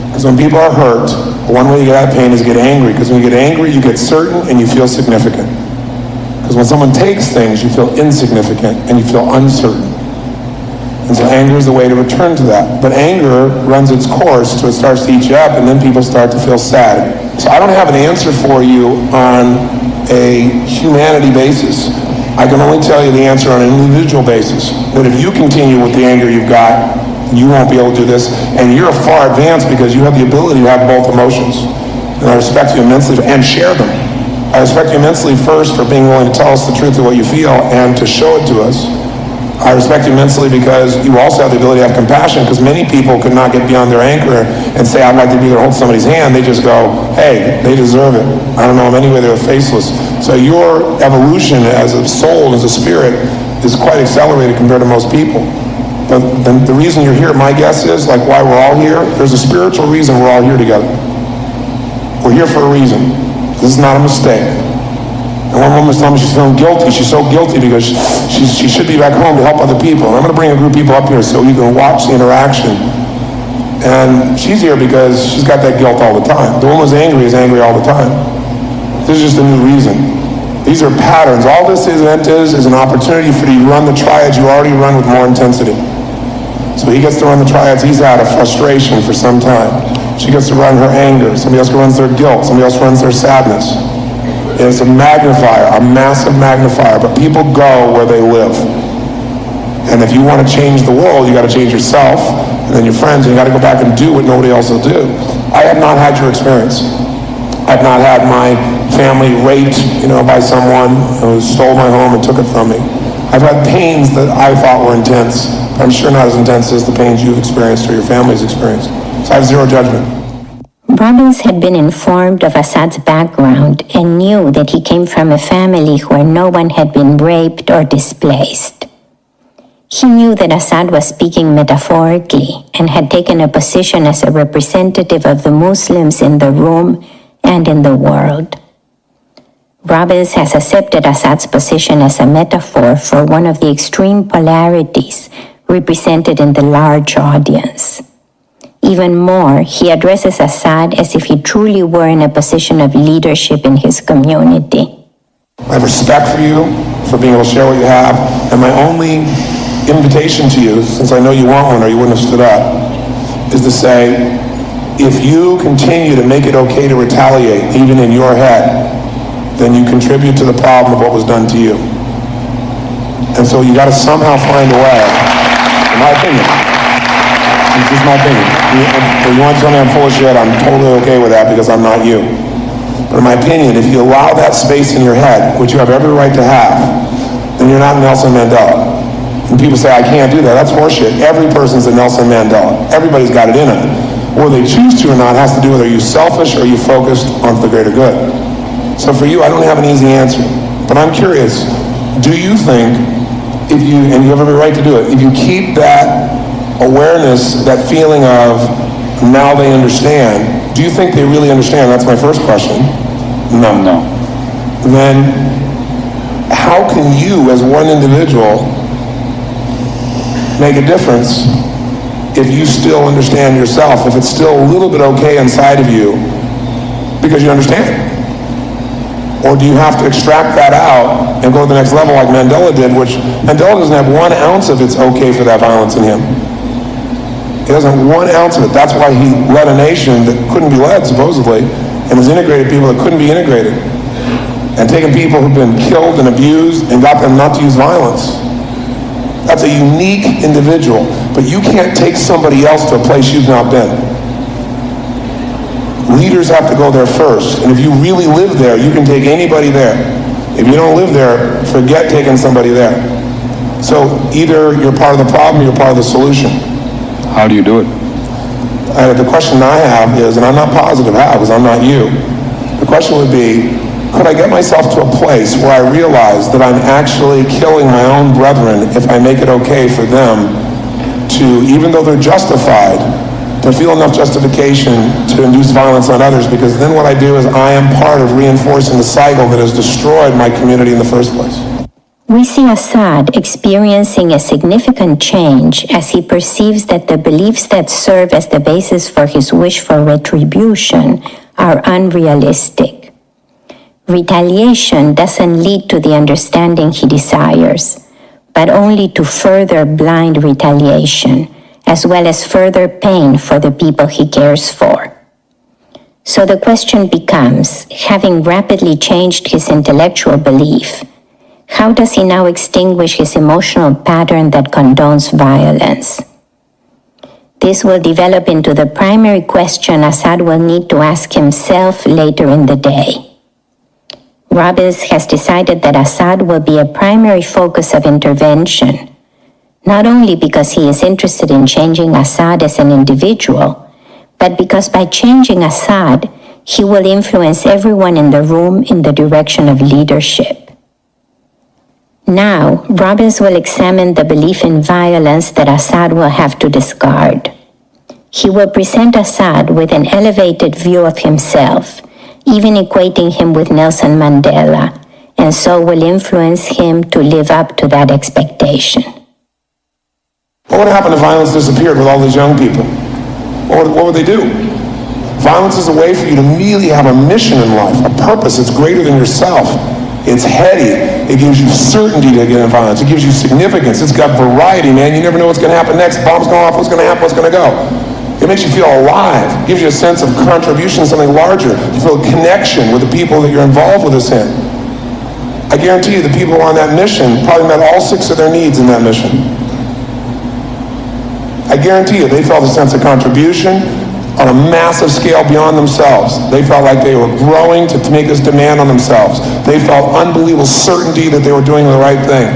Because when people are hurt, one way to get out of pain is get angry. Because when you get angry, you get certain and you feel significant. Because when someone takes things, you feel insignificant and you feel uncertain. And so anger is the way to return to that. But anger runs its course till it starts to eat you up, and then people start to feel sad. So I don't have an answer for you on a humanity basis. I can only tell you the answer on an individual basis. That if you continue with the anger you've got, you won't be able to do this. And you're far advanced because you have the ability to have both emotions. And I respect you immensely and share them. I respect you immensely first for being willing to tell us the truth of what you feel and to show it to us. I respect you immensely because you also have the ability to have compassion, because many people could not get beyond their anger and say, I'd like to be there, hold somebody's hand. They just go, hey, they deserve it. I don't know them anyway, they're faceless. So your evolution as a soul, as a spirit, is quite accelerated compared to most people. But the reason you're here, my guess is, like why we're all here, there's a spiritual reason we're all here together. We're here for a reason. This is not a mistake. And one woman was telling me she's feeling guilty. She's so guilty because she should be back home to help other people. And I'm going to bring a group of people up here so you can watch the interaction. And she's here because she's got that guilt all the time. The woman who's angry is angry all the time. This is just a new reason. These are patterns. All this event is an opportunity for you to run the triads you already run with more intensity. So he gets to run the triads he's had of frustration for some time. She gets to run her anger. Somebody else runs their guilt. Somebody else runs their sadness. It's a magnifier, a massive magnifier, but people go where they live. And if you want to change the world, you got to change yourself, and then your friends, and you got to go back and do what nobody else will do. I have not had your experience. I've not had my family raped, by someone who stole my home and took it from me. I've had pains that I thought were intense. I'm sure not as intense as the pains you've experienced or your family's experienced. So I have zero judgment. Robbins had been informed of Assad's background and knew that he came from a family where no one had been raped or displaced. He knew that Assad was speaking metaphorically and had taken a position as a representative of the Muslims in the room and in the world. Robbins has accepted Assad's position as a metaphor for one of the extreme polarities represented in the large audience. Even more, he addresses Assad as if he truly were in a position of leadership in his community. I have respect for you, for being able to share what you have, and my only invitation to you, since I know you want one or you wouldn't have stood up, is to say, if you continue to make it okay to retaliate, even in your head, then you contribute to the problem of what was done to you. And so you got to somehow find a way, in my opinion. This is my opinion. If you want to tell me I'm full of shit, I'm totally okay with that because I'm not you. But in my opinion, if you allow that space in your head, which you have every right to have, then you're not Nelson Mandela. And people say, I can't do that. That's horseshit. Every person's a Nelson Mandela. Everybody's got it in them. Whether they choose to or not has to do with are you selfish or are you focused on the greater good. So for you, I don't have an easy answer. But I'm curious, do you think, if you, and you have every right to do it, if you keep that awareness, that feeling of now they understand, do you think they really understand? That's my first question. No. Then how can you as one individual make a difference if you still understand yourself, if it's still a little bit okay inside of you because you understand? Or do you have to extract that out and go to the next level like Mandela did, which Mandela doesn't have 1 ounce of it's okay for that violence in him. He doesn't have 1 ounce of it. That's why he led a nation that couldn't be led, supposedly, and has integrated people that couldn't be integrated, and taken people who've been killed and abused and got them not to use violence. That's a unique individual, but you can't take somebody else to a place you've not been. Leaders have to go there first, and if you really live there, you can take anybody there. If you don't live there, forget taking somebody there. So either you're part of the problem or you're part of the solution. How do you do it? The question I have is, and I'm not positive how, because I'm not you, the question would be, could I get myself to a place where I realize that I'm actually killing my own brethren if I make it okay for them to, even though they're justified, to feel enough justification to induce violence on others, because then what I do is I am part of reinforcing the cycle that has destroyed my community in the first place. We see Assad experiencing a significant change as he perceives that the beliefs that serve as the basis for his wish for retribution are unrealistic. Retaliation doesn't lead to the understanding he desires, but only to further blind retaliation, as well as further pain for the people he cares for. So the question becomes, having rapidly changed his intellectual belief, how does he now extinguish his emotional pattern that condones violence? This will develop into the primary question Assad will need to ask himself later in the day. Robbins has decided that Assad will be a primary focus of intervention, not only because he is interested in changing Assad as an individual, but because by changing Assad, he will influence everyone in the room in the direction of leadership. Now, Robbins will examine the belief in violence that Assad will have to discard. He will present Assad with an elevated view of himself, even equating him with Nelson Mandela, and so will influence him to live up to that expectation. What would happen if violence disappeared with all these young people? What would they do? Violence is a way for you to immediately have a mission in life, a purpose. It's greater than yourself. It's heady. It gives you certainty to get in violence. It gives you significance. It's got variety, man. You never know what's going to happen next. Bomb's going off. What's going to happen? What's going to go? It makes you feel alive. It gives you a sense of contribution to something larger. You feel a connection with the people that you're involved with us in. I guarantee you the people on that mission probably met all 6 of their needs in that mission. I guarantee you they felt a sense of contribution on a massive scale beyond themselves. They felt like they were growing to make this demand on themselves. They felt unbelievable certainty that they were doing the right thing,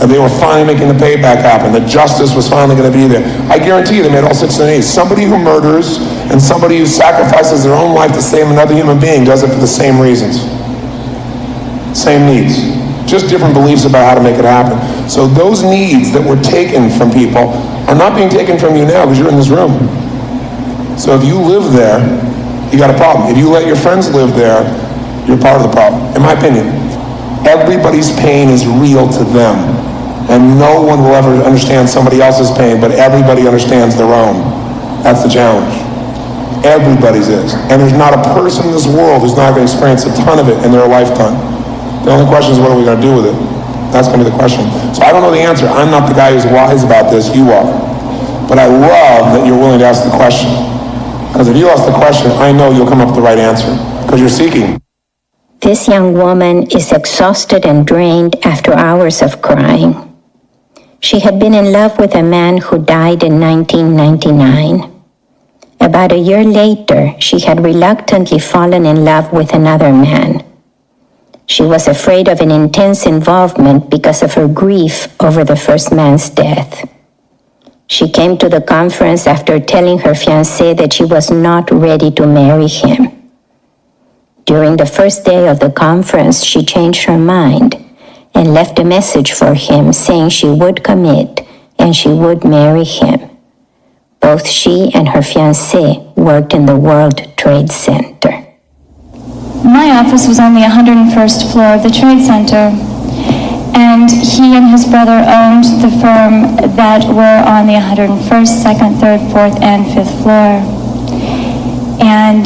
that they were finally making the payback happen, that justice was finally going to be there. I guarantee you they made all 6 of their needs. Somebody who murders and somebody who sacrifices their own life to save another human being does it for the same reasons. Same needs. Just different beliefs about how to make it happen. So those needs that were taken from people are not being taken from you now because you're in this room. So if you live there, you got a problem. If you let your friends live there, you're part of the problem. In my opinion, everybody's pain is real to them. And no one will ever understand somebody else's pain, but everybody understands their own. That's the challenge. Everybody's is. And there's not a person in this world who's not going to experience a ton of it in their lifetime. The only question is, what are we going to do with it? That's going to be the question. So I don't know the answer. I'm not the guy who's wise about this. You are. But I love that you're willing to ask the question. Because if you ask the question, I know you'll come up with the right answer. Because you're seeking. This young woman is exhausted and drained after hours of crying. She had been in love with a man who died in 1999. About a year later, she had reluctantly fallen in love with another man. She was afraid of an intense involvement because of her grief over the first man's death. She came to the conference after telling her fiancé that she was not ready to marry him. During the first day of the conference, she changed her mind and left a message for him saying she would commit and she would marry him. Both she and her fiancé worked in the World Trade Center. My office was on the 101st floor of the Trade Center, and he and his brother owned the firm that were on the 101st, 2nd, 3rd, 4th, and 5th floor. And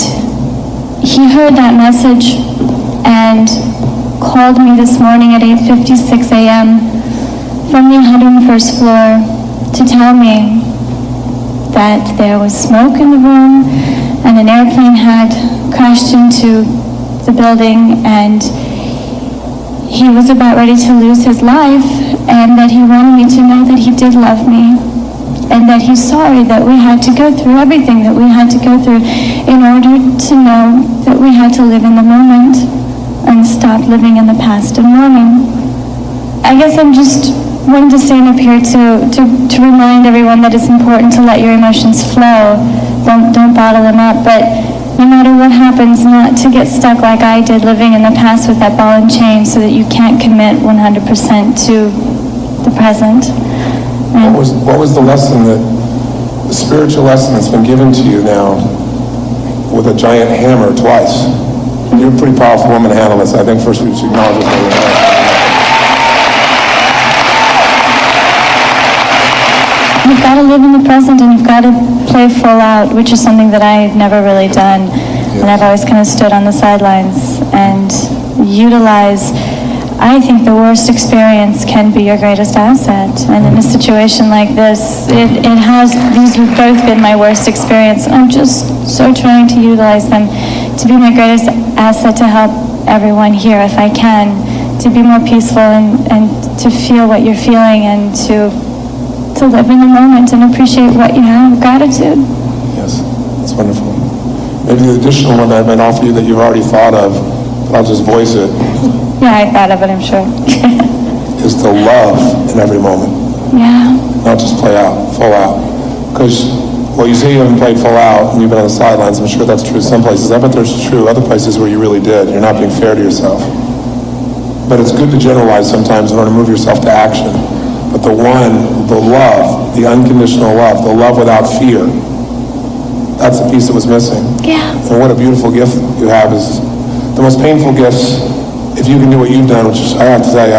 he heard that message and called me this morning at 8:56 a.m. from the 101st floor to tell me that there was smoke in the room and an airplane had crashed into the building and he was about ready to lose his life, and that he wanted me to know that he did love me and that he's sorry that we had to go through everything that we had to go through in order to know that we had to live in the moment and stop living in the past and mourning. I guess I'm just wanting to stand up here to remind everyone that it's important to let your emotions flow. Don't bottle them up, but no matter what happens, not to get stuck like I did living in the past with that ball and chain so that you can't commit 100% to the present. And What was the lesson the spiritual lesson that's been given to you now with a giant hammer twice? You're a pretty powerful woman to handle this. I think first we should acknowledge this. You've got to live in the present and you've got to play full out, which is something that I've never really done. And I've always kind of stood on the sidelines and utilize, I think the worst experience can be your greatest asset. And in a situation like this, these have both been my worst experience. I'm just so trying to utilize them to be my greatest asset to help everyone here if I can, to be more peaceful and to feel what you're feeling and to live in the moment and appreciate what you have, gratitude. Yes, that's wonderful. Maybe the additional one I might offer you that you've already thought of, but I'll just voice it, Yeah, I thought of it, I'm sure. is to love in every moment, Yeah. not just play out, full out. Because, well, you say you haven't played full out and you've been on the sidelines. I'm sure that's true some places. I bet there's true other places where you really did. You're not being fair to yourself. But it's good to generalize sometimes in order to move yourself to action. But the love, the unconditional love, the love without fear, that's the piece that was missing. Yeah. And what a beautiful gift you have. Is the most painful gifts, if you can do what you've done, which is, I have to say,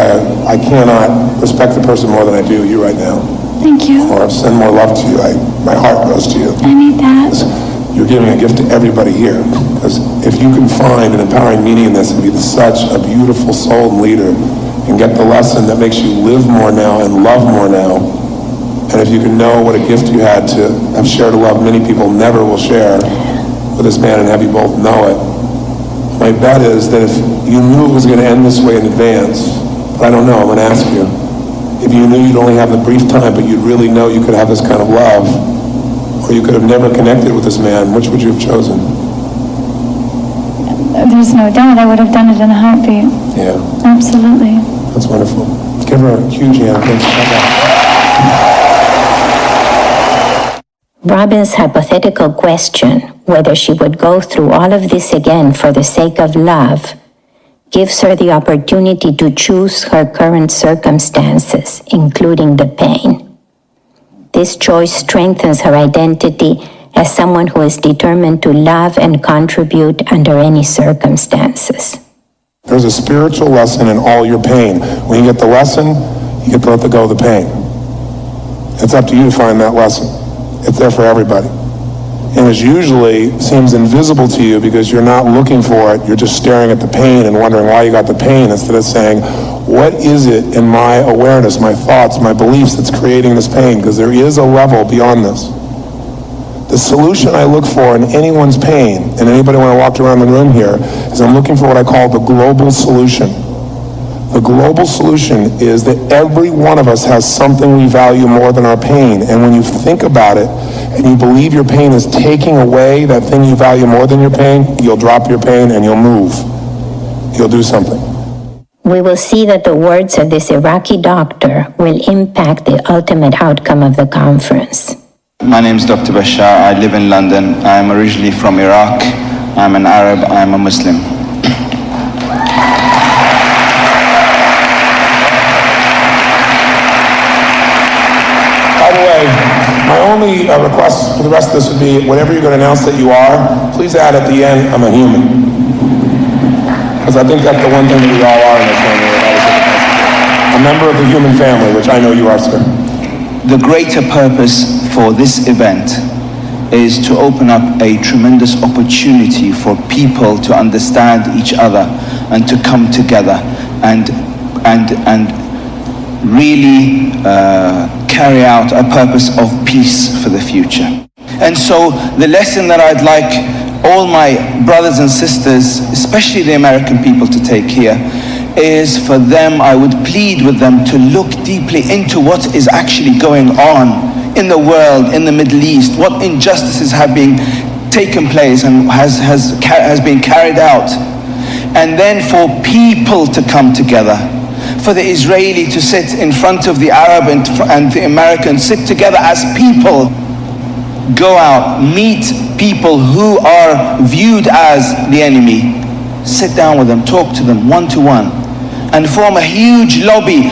I cannot respect the person more than I do you right now. Thank you. Or send more love to you. My heart goes to you. I need that. You're giving a gift to everybody here. Because if you can find an empowering meaning in this and be such a beautiful soul and leader, and get the lesson that makes you live more now and love more now, and if you can know what a gift you had to have shared a love many people never will share with this man and have you both know it, my bet is that if you knew it was going to end this way in advance, but I don't know, I'm going to ask you, if you knew you'd only have the brief time, but you'd really know you could have this kind of love, or you could have never connected with this man, which would you have chosen? There's no doubt I would have done it in a heartbeat. Yeah. Absolutely. That's wonderful. Give her a huge hand. Robin's hypothetical question, whether she would go through all of this again for the sake of love, gives her the opportunity to choose her current circumstances, including the pain. This choice strengthens her identity as someone who is determined to love and contribute under any circumstances. There's a spiritual lesson in all your pain. When you get the lesson, you get to let go of the pain. It's up to you to find that lesson. It's there for everybody. and it usually seems invisible to you because you're not looking for it. You're just staring at the pain and wondering why you got the pain instead of saying, what is it in my awareness, my thoughts, my beliefs that's creating this pain? Because there is a level beyond this. The solution I look for in anyone's pain, and anybody when I walked around the room here, is I'm looking for what I call the global solution. The global solution is that every one of us has something we value more than our pain. And when you think about it, and you believe your pain is taking away that thing you value more than your pain, you'll drop your pain and you'll move. You'll do something. We will see that the words of this Iraqi doctor will impact the ultimate outcome of the conference. My name is Dr. Bashar. I live in London. I'm originally from Iraq. I'm an Arab. I'm a Muslim. By the way, my only request for the rest of this would be, whatever you're going to announce that you are, please add at the end, I'm a human. Because I think that's the one thing that we all are in this family. A member of the human family, which I know you are, sir. The greater purpose for this event is to open up a tremendous opportunity for people to understand each other and to come together and really carry out a purpose of peace for the future. And so the lesson that I'd like all my brothers and sisters, especially the American people, to take here is for them, I would plead with them to look deeply into what is actually going on in the world, in the Middle East, what injustices have been taken place and has been carried out. And then for people to come together, for the Israeli to sit in front of the Arab and the American, sit together as people, go out, meet people who are viewed as the enemy, sit down with them, talk to them one-to-one, and form a huge lobby,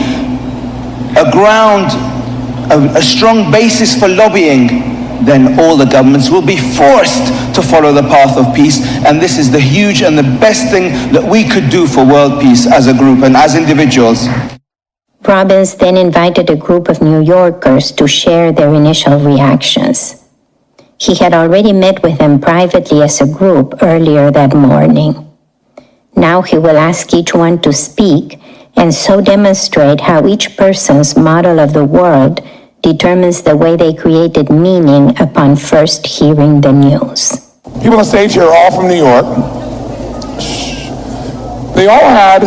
a strong basis for lobbying. Then all the governments will be forced to follow the path of peace, and this is the huge and the best thing that we could do for world peace as a group and as individuals. Robbins then invited a group of New Yorkers to share their initial reactions. He had already met with them privately as a group earlier that morning. Now he will ask each one to speak and so demonstrate how each person's model of the world determines the way they created meaning upon first hearing the news. People on stage here are all from New York. They all had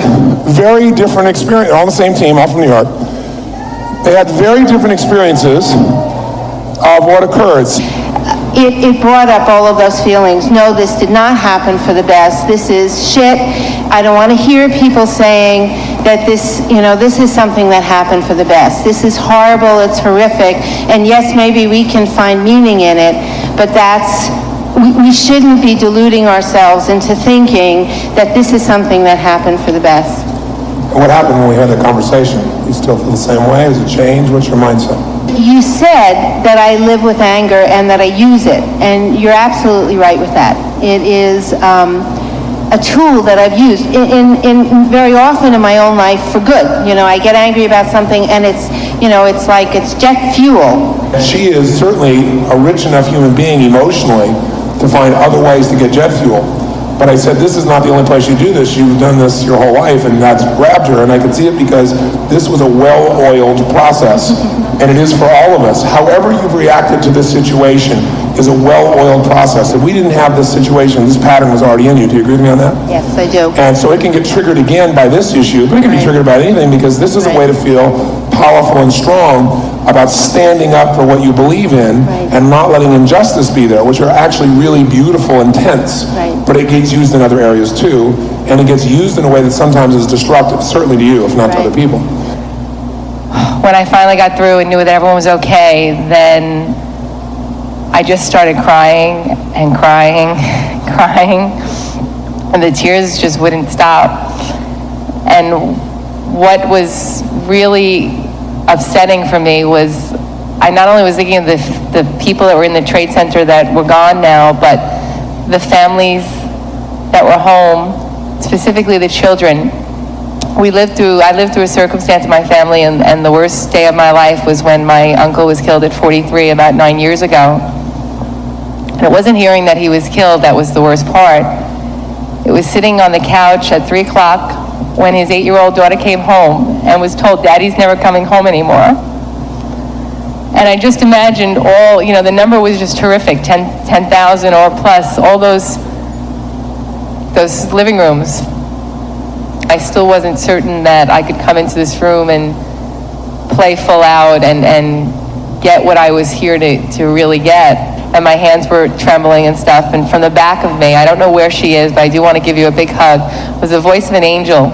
very different experiences. They're all on the same team, all from New York. They had very different experiences of what occurs. It brought up all of those feelings. No, this did not happen for the best. This is shit. I don't want to hear people saying that this is something that happened for the best. This is horrible, it's horrific, and yes, maybe we can find meaning in it, but we shouldn't be deluding ourselves into thinking that this is something that happened for the best. And what happened when we had that conversation? You still feel the same way? Has it changed? What's your mindset? You said that I live with anger and that I use it, and you're absolutely right with that. It is a tool that I've used in very often in my own life for good. I get angry about something and it's like it's jet fuel. She is certainly a rich enough human being emotionally to find other ways to get jet fuel. But I said, this is not the only place you do this. You've done this your whole life, and that's grabbed her. And I could see it because this was a well-oiled process, and it is for all of us. However you've reacted to this situation is a well-oiled process. If we didn't have this situation, this pattern was already in you. Do you agree with me on that? Yes, I do. And so it can get triggered again by this issue, but it can be triggered by anything, because this is a way to feel powerful and strong about standing up for what you believe in and not letting injustice be there, which are actually really beautiful and tense. But it gets used in other areas too, and it gets used in a way that sometimes is destructive, certainly to you, if not to other people. When I finally got through and knew that everyone was okay, then I just started crying and crying, crying, and the tears just wouldn't stop. And what was really upsetting for me was I not only was thinking of the people that were in the trade center that were gone now, but the families that were home, specifically the children. I lived through a circumstance in my family, and the worst day of my life was when my uncle was killed at 43 about 9 years ago. And it wasn't hearing that he was killed that was the worst part. It was sitting on the couch at 3 o'clock when his 8-year-old daughter came home and was told, "Daddy's never coming home anymore." And I just imagined all, the number was just terrific, 10,000 or plus, all those living rooms. I still wasn't certain that I could come into this room and play full out and get what I was here to really get. And my hands were trembling and stuff. And from the back of me, I don't know where she is, but I do want to give you a big hug, was the voice of an angel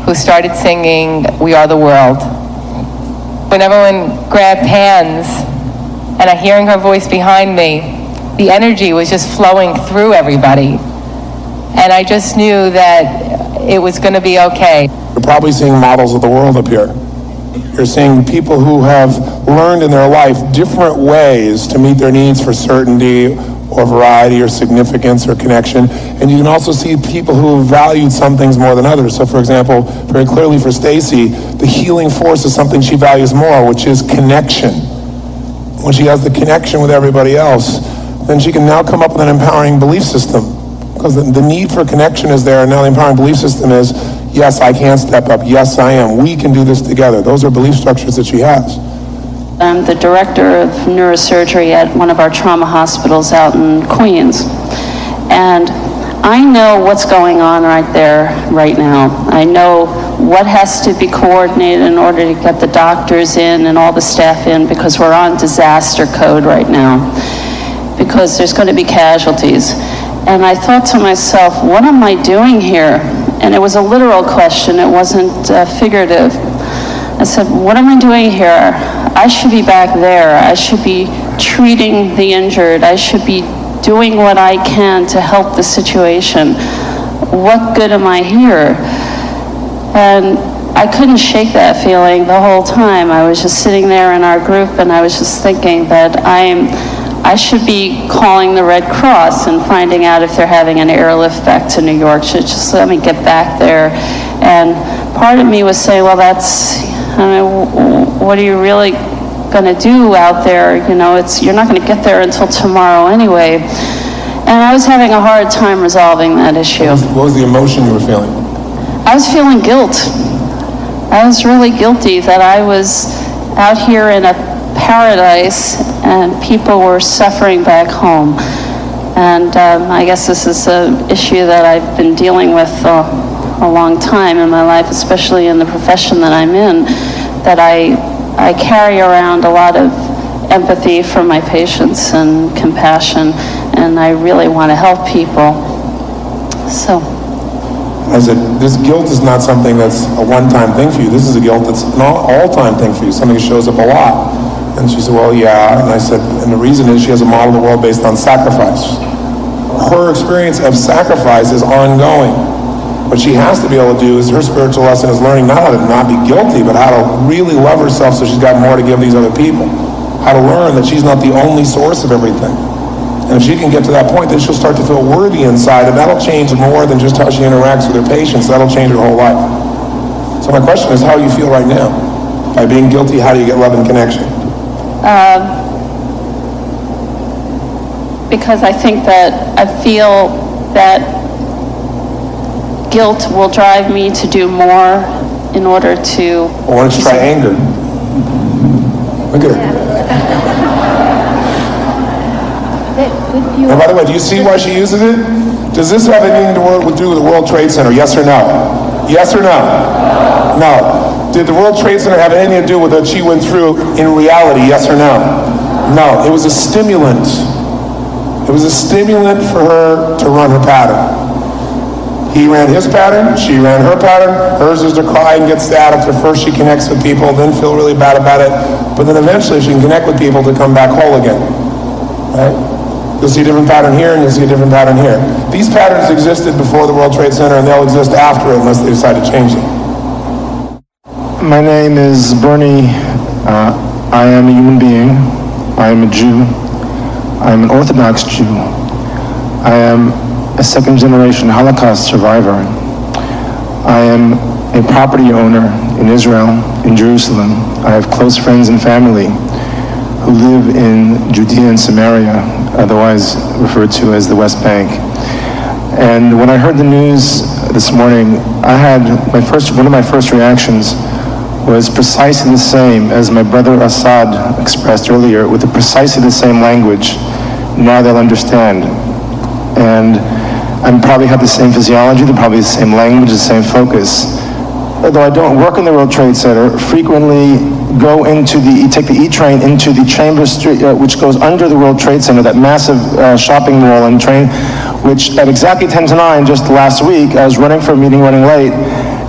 who started singing, "We Are the World." When everyone grabbed hands and I'm hearing her voice behind me, the energy was just flowing through everybody. And I just knew that it was going to be okay. You're probably seeing models of the world up here. You're seeing people who have learned in their life different ways to meet their needs for certainty or variety or significance or connection. And you can also see people who have valued some things more than others. So for example, very clearly for Stacy, the healing force is something she values more, which is connection. When she has the connection with everybody else, then she can now come up with an empowering belief system. Because the need for connection is there, and now the empowering belief system is, yes, I can step up. Yes, I am. We can do this together. Those are belief structures that she has. I'm the director of neurosurgery at one of our trauma hospitals out in Queens. And I know what's going on right there, right now. I know what has to be coordinated in order to get the doctors in and all the staff in, because we're on disaster code right now, because there's going to be casualties. And I thought to myself, what am I doing here? And it was a literal question, it wasn't figurative. I said, what am I doing here? I should be back there. I should be treating the injured. I should be doing what I can to help the situation. What good am I here? And I couldn't shake that feeling the whole time. I was just sitting there in our group and I was just thinking that I should be calling the Red Cross and finding out if they're having an airlift back to New York. Should just let me get back there. And part of me was saying, well, what are you really going to do out there? You're not going to get there until tomorrow anyway. And I was having a hard time resolving that issue. What was the emotion you were feeling? I was feeling guilt. I was really guilty that I was out here in a paradise and people were suffering back home. And I guess this is an issue that I've been dealing with a long time in my life, especially in the profession that I'm in, that I carry around a lot of empathy for my patients and compassion, and I really want to help people. So. I said, this guilt is not something that's a one-time thing for you. This is a guilt that's an all-time thing for you, something that shows up a lot. And she said, well, yeah. And I said, and the reason is she has a model of the world based on sacrifice. Her experience of sacrifice is ongoing. What she has to be able to do is her spiritual lesson is learning not how to not be guilty, but how to really love herself so she's got more to give these other people. How to learn that she's not the only source of everything. And if she can get to that point, then she'll start to feel worthy inside, and that'll change more than just how she interacts with her patients. That'll change her whole life. So my question is, how do you feel right now? By being guilty, how do you get love and connection? Because I think that I feel that guilt will drive me to do more in order to... Well, why don't you try anger? Look at her. And by the way, do you see why she uses it? Does this have anything to do with the World Trade Center? Yes or no? Yes or no? No. Did the World Trade Center have anything to do with what she went through in reality? Yes or no? No. It was a stimulant. It was a stimulant for her to run her pattern. He ran his pattern, she ran her pattern. Hers is to cry and get sad after first she connects with people, then feel really bad about it. But then eventually she can connect with people to come back whole again. Right? You'll see a different pattern here and you'll see a different pattern here. These patterns existed before the World Trade Center and they'll exist after it unless they decide to change them. My name is Bernie. I am a human being. I am a Jew. I am an Orthodox Jew. I am a second-generation Holocaust survivor. I am a property owner in Israel, in Jerusalem. I have close friends and family who live in Judea and Samaria, otherwise referred to as the West Bank. And when I heard the news this morning, one of my first reactions was precisely the same as my brother Assad expressed earlier, with precisely the same language. Now they'll understand. And I probably have the same physiology, probably the same language, the same focus. Although I don't work in the World Trade Center, frequently take the E train into the Chambers Street, which goes under the World Trade Center, that massive shopping mall and train, which at exactly 10 to 9, just last week, I was running for a meeting, running late,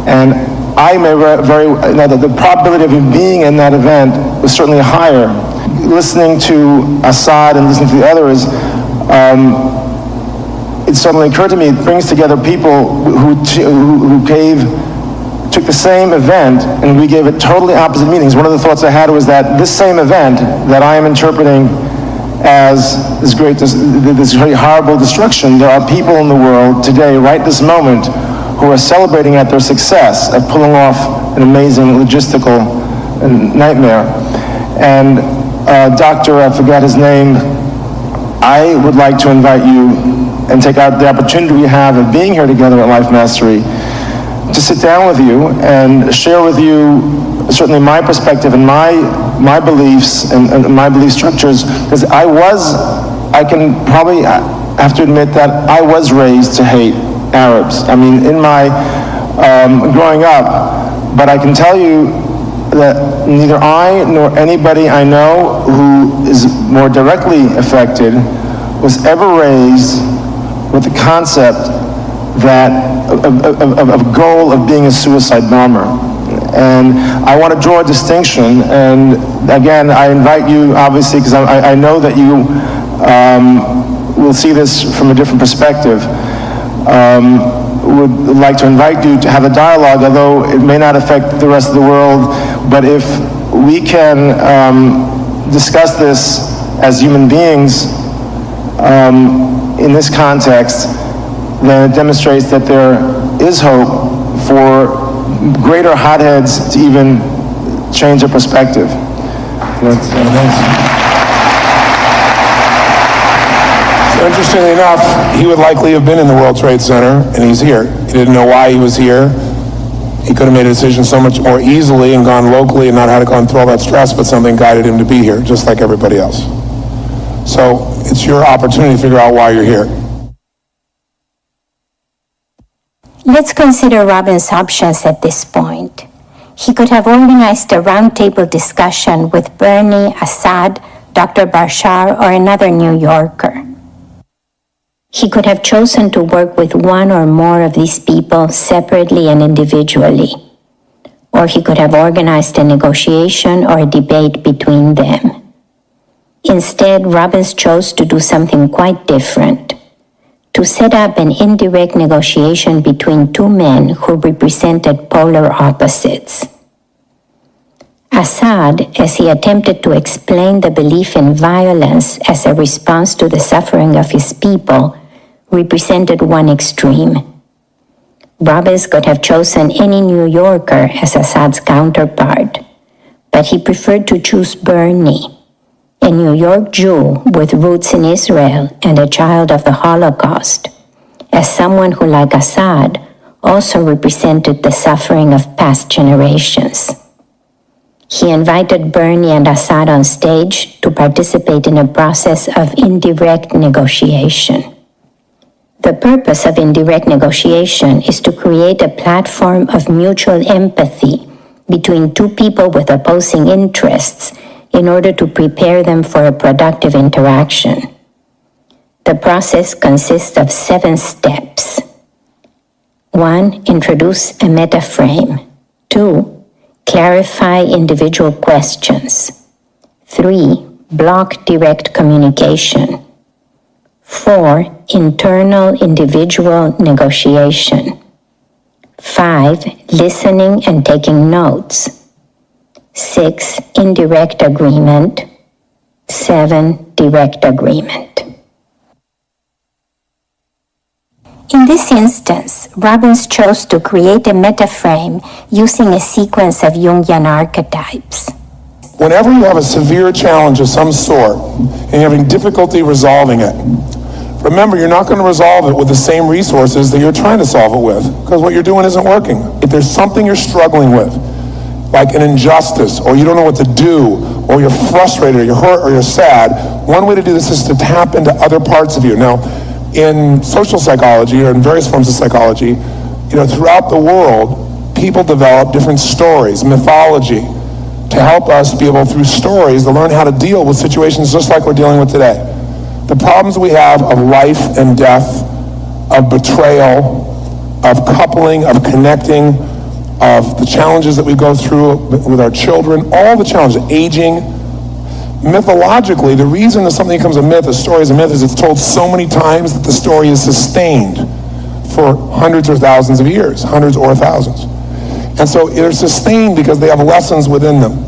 and the probability of me being in that event was certainly higher. Listening to Assad and listening to the others, it suddenly occurred to me, it brings together people who took the same event and we gave it totally opposite meanings. One of the thoughts I had was that this same event that I am interpreting as this great horrible destruction, there are people in the world today, right this moment, who are celebrating at their success of pulling off an amazing logistical nightmare. And Doctor, I forgot his name, I would like to invite you and take out the opportunity we have of being here together at Life Mastery to sit down with you and share with you certainly my perspective and my beliefs and my belief structures, because I can probably have to admit that I was raised to hate Arabs. I mean, in my growing up, but I can tell you that neither I nor anybody I know who is more directly affected was ever raised with the concept that of goal of being a suicide bomber. And I want to draw a distinction, and again, I invite you, obviously, because I know that you will see this from a different perspective, would like to invite you to have a dialogue, although it may not affect the rest of the world, but if we can discuss this as human beings in this context, then it demonstrates that there is hope for greater hotheads to even change their perspective. So interestingly enough, he would likely have been in the World Trade Center, and he's here. He didn't know why he was here. He could have made a decision so much more easily and gone locally and not had to go through all that stress, but something guided him to be here, just like everybody else. So it's your opportunity to figure out why you're here. Let's consider Robbins' options at this point. He could have organized a roundtable discussion with Bernie, Assad, Dr. Bashar, or another New Yorker. He could have chosen to work with one or more of these people separately and individually. Or he could have organized a negotiation or a debate between them. Instead, Robbins chose to do something quite different, to set up an indirect negotiation between two men who represented polar opposites. Assad, as he attempted to explain the belief in violence as a response to the suffering of his people, represented one extreme. Robbins could have chosen any New Yorker as Assad's counterpart, but he preferred to choose Bernie, a New York Jew with roots in Israel and a child of the Holocaust, as someone who, like Assad, also represented the suffering of past generations. He invited Bernie and Assad on stage to participate in a process of indirect negotiation. The purpose of indirect negotiation is to create a platform of mutual empathy between two people with opposing interests in order to prepare them for a productive interaction. The process consists of 7 steps. 1. Introduce a metaframe. 2. Clarify individual questions. 3. Block direct communication. 4. Internal individual negotiation. 5. Listening and taking notes. 6. Indirect agreement. 7. Direct agreement. In this instance, Robbins chose to create a metaframe using a sequence of Jungian archetypes. Whenever you have a severe challenge of some sort and you're having difficulty resolving it, remember, you're not going to resolve it with the same resources that you're trying to solve it with, because what you're doing isn't working. If there's something you're struggling with, like an injustice, or you don't know what to do, or you're frustrated, or you're hurt, or you're sad, one way to do this is to tap into other parts of you. Now, in social psychology, or in various forms of psychology, throughout the world, people develop different stories, mythology, to help us be able, through stories, to learn how to deal with situations just like we're dealing with today. The problems we have of life and death, of betrayal, of coupling, of connecting, of the challenges that we go through with our children, all the challenges, aging. Mythologically, the reason that something becomes a myth, a story is a myth, is it's told so many times that the story is sustained for hundreds or thousands of years, hundreds or thousands. And so they're sustained because they have lessons within them.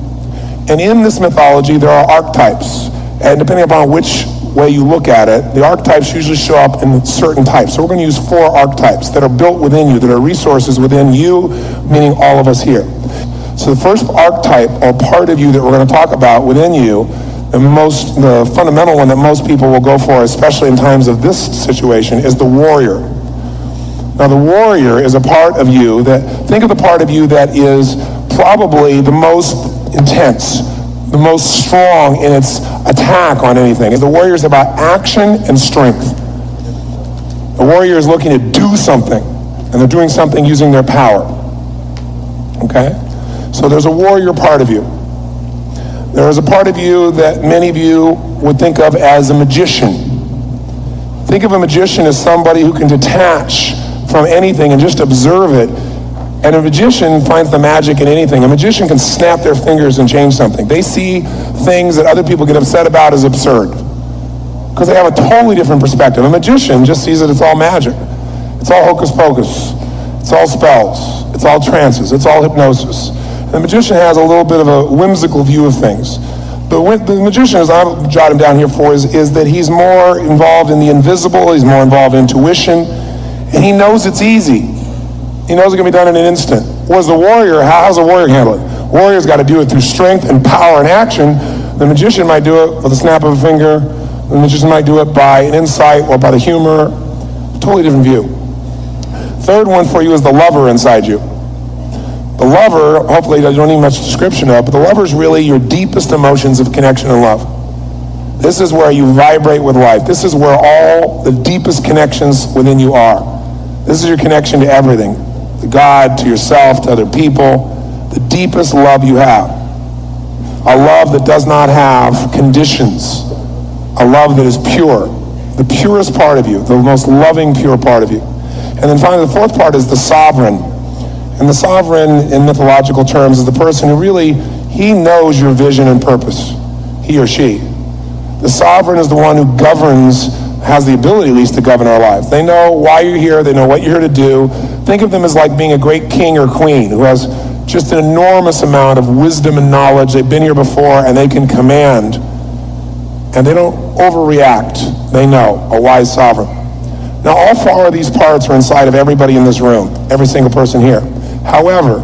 And in this mythology, there are archetypes. And depending upon which way you look at it, the archetypes usually show up in certain types. So we're going to use 4 archetypes that are built within you, that are resources within you, meaning all of us here. So the first archetype or part of you that we're going to talk about within you, the fundamental one that most people will go for, especially in times of this situation, is the warrior. Now, the warrior is a part of you think of the part of you that is probably the most intense, the most strong in its attack on anything. The warrior is about action and strength. The warrior is looking to do something, and they're doing something using their power. Okay? So there's a warrior part of you. There is a part of you that many of you would think of as a magician. Think of a magician as somebody who can detach from anything and just observe it. And a magician finds the magic in anything. A magician can snap their fingers and change something. They see things that other people get upset about as absurd because they have a totally different perspective. A magician just sees that it's all magic. It's all hocus pocus. It's all spells. It's all trances. It's all hypnosis. And the magician has a little bit of a whimsical view of things. The magician, as I've jotted him down here for, is that he's more involved in the invisible. He's more involved in intuition. And he knows it's easy. He knows it can be done in an instant. Whereas the warrior, how's a warrior handle it? Warrior's got to do it through strength and power and action. The magician might do it with a snap of a finger. The magician might do it by an insight or by the humor. Totally different view. Third one for you is the lover inside you. The lover, hopefully you don't need much description of, but the lover is really your deepest emotions of connection and love. This is where you vibrate with life. This is where all the deepest connections within you are. This is your connection to everything. To God, to yourself, to other people. The deepest love you have. A love that does not have conditions. A love that is pure. The purest part of you. The most loving, pure part of you. And then finally, the fourth part is the sovereign. And the sovereign, in mythological terms, is the person who really, he knows your vision and purpose. He or she. The sovereign is the one who governs, has the ability at least to govern our lives. They know why you're here. They know what you're here to do. Think of them as like being a great king or queen who has just an enormous amount of wisdom and knowledge. They've been here before and they can command. And they don't overreact. They know, a wise sovereign. Now, all 4 of these parts are inside of everybody in this room, every single person here. However,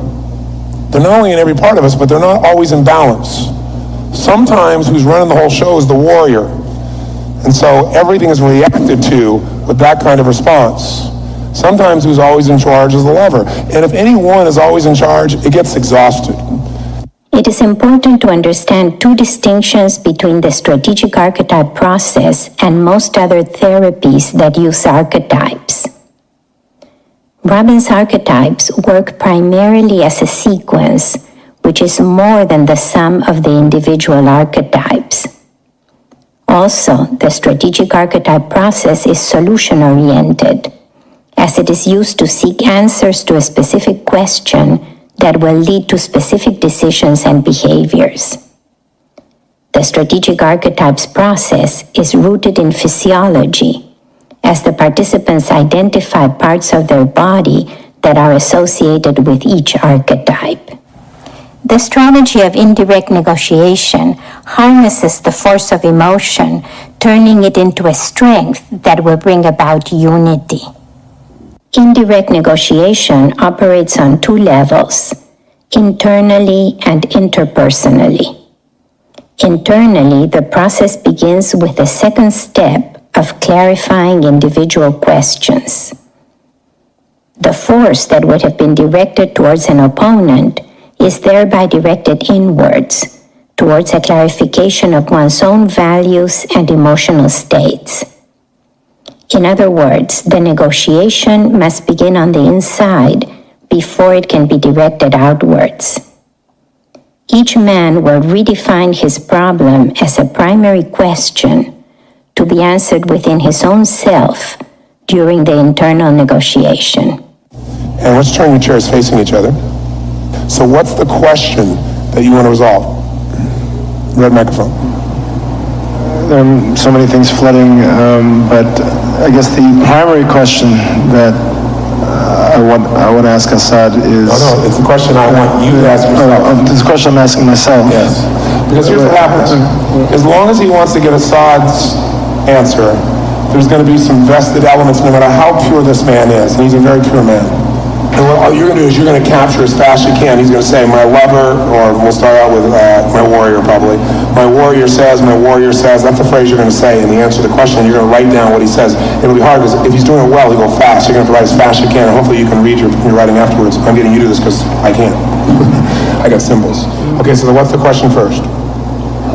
they're not only in every part of us, but they're not always in balance. Sometimes who's running the whole show is the warrior. And so everything is reacted to with that kind of response. Sometimes who's always in charge is the lover. And if any one is always in charge, it gets exhausted. It is important to understand 2 distinctions between the strategic archetype process and most other therapies that use archetypes. Robbins archetypes work primarily as a sequence, which is more than the sum of the individual archetypes. Also, the strategic archetype process is solution-oriented, as it is used to seek answers to a specific question that will lead to specific decisions and behaviors. The strategic archetypes process is rooted in physiology, as the participants identify parts of their body that are associated with each archetype. The strategy of indirect negotiation harnesses the force of emotion, turning it into a strength that will bring about unity. Indirect negotiation operates on 2 levels, internally and interpersonally. Internally, the process begins with the second step of clarifying individual questions. The force that would have been directed towards an opponent is thereby directed inwards, towards a clarification of one's own values and emotional states. In other words, the negotiation must begin on the inside before it can be directed outwards. Each man will redefine his problem as a primary question to be answered within his own self during the internal negotiation. And let's turn your chairs facing each other. So what's the question that you want to resolve? Red microphone. There are so many things flooding, but I guess the primary question that I want to ask Assad is... Oh, no, it's the question I want you to ask yourself. This question I'm asking myself. Yes. Because here's what happens. As long as he wants to get Assad's answer, there's going to be some vested elements no matter how pure this man is. And he's a very pure man. And what all you're going to do is you're going to capture as fast as you can. He's going to say, my lover, or we'll start out with my warrior probably. My warrior says, my warrior says. That's the phrase you're going to say in the answer to the question. And you're going to write down what he says. It'll be hard because if he's doing it well, he'll go fast. You're going to have to write as fast as you can. And hopefully you can read your writing afterwards. I'm getting you to this because I can't. I got symbols. Okay, so what's the question first?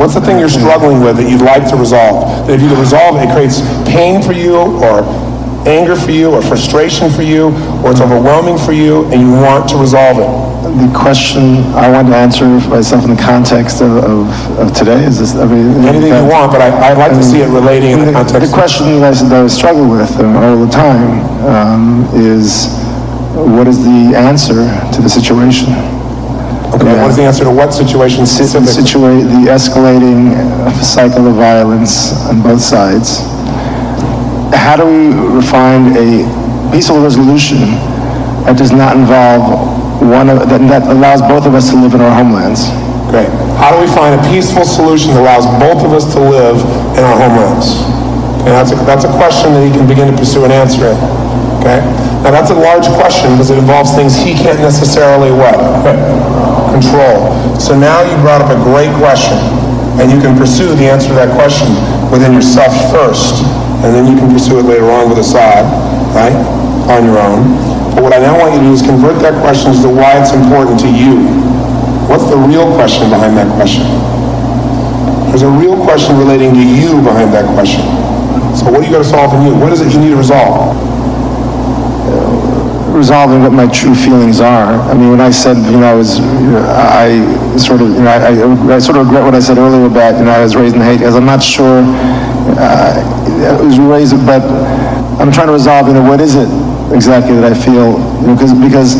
What's the thing you're struggling with that you'd like to resolve? That if you resolve it, it creates pain for you, or anger for you, or frustration for you, or it's overwhelming for you, and you want to resolve it. The question I want to answer for myself in the context of today is this, anything you want, but I'd like to see it relating in the context. The question that I struggle with all the time is, what is the answer to the situation? Okay, what is the answer to what situation specifically? The escalating cycle of violence on both sides. How do we find a peaceful resolution that does not involve that allows both of us to live in our homelands? Great. How do we find a peaceful solution that allows both of us to live in our homelands? Okay, that's a question that he can begin to pursue and answer it. Okay? Now that's a large question because it involves things he can't necessarily control. So now you brought up a great question, and you can pursue the answer to that question within yourself first, and then you can pursue it later on with Assad, right? On your own. But what I now want you to do is convert that question to why it's important to you. What's the real question behind that question? There's a real question relating to you behind that question. So what do you got to solve in you? What is it you need to resolve? Resolving what my true feelings are. I mean, when I said, I sort of regret what I said earlier about, I was raised in hate, because I'm not sure I was raised, but I'm trying to resolve, what is it exactly that I feel, because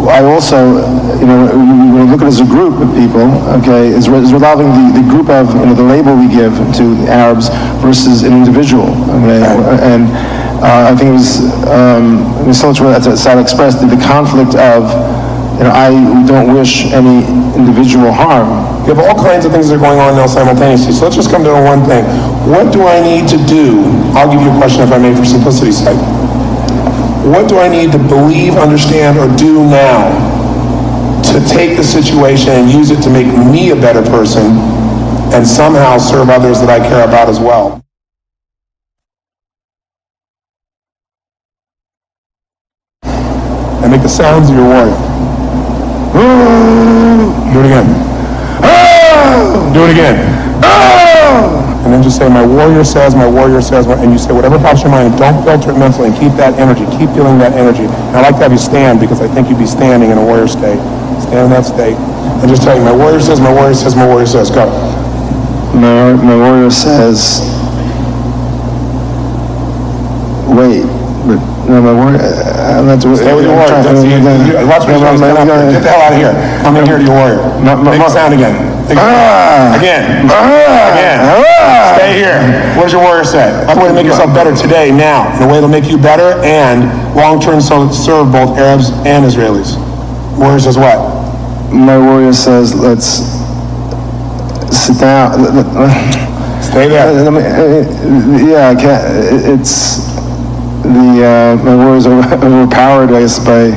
I also, when we look at it as a group of people, okay, is resolving the group of, the label we give to the Arabs versus an individual, okay, and I think it was so true that Assad expressed the conflict of, I don't wish any individual harm. You have all kinds of things that are going on now simultaneously. So let's just come to one thing. What do I need to do? I'll give you a question if I may for simplicity's sake. What do I need to believe, understand, or do now to take the situation and use it to make me a better person and somehow serve others that I care about as well? And make the sounds of your warrior. Do it again. Do it again. And then just say, my warrior says, and you say whatever pops your mind, and don't filter it mentally, and keep that energy, keep feeling that energy. And I'd like to have you stand, because I think you'd be standing in a warrior state. Stand in that state. And just tell you, my warrior says, my warrior says, my warrior says. Go. My warrior says, wait. No, my warrior, I'm not doing. Stay with your warrior. Watch me. Get the hell out of here. Come in here to your warrior. Make the sound again. Again. Stay here. What does your warrior say? That's a way to make yourself better today, now, in a way that'll make you better and long-term serve both Arabs and Israelis. Warrior says what? My warrior says, let's sit down. Stay there. Yeah, I can't. It's my warrior is overpowered, I guess, by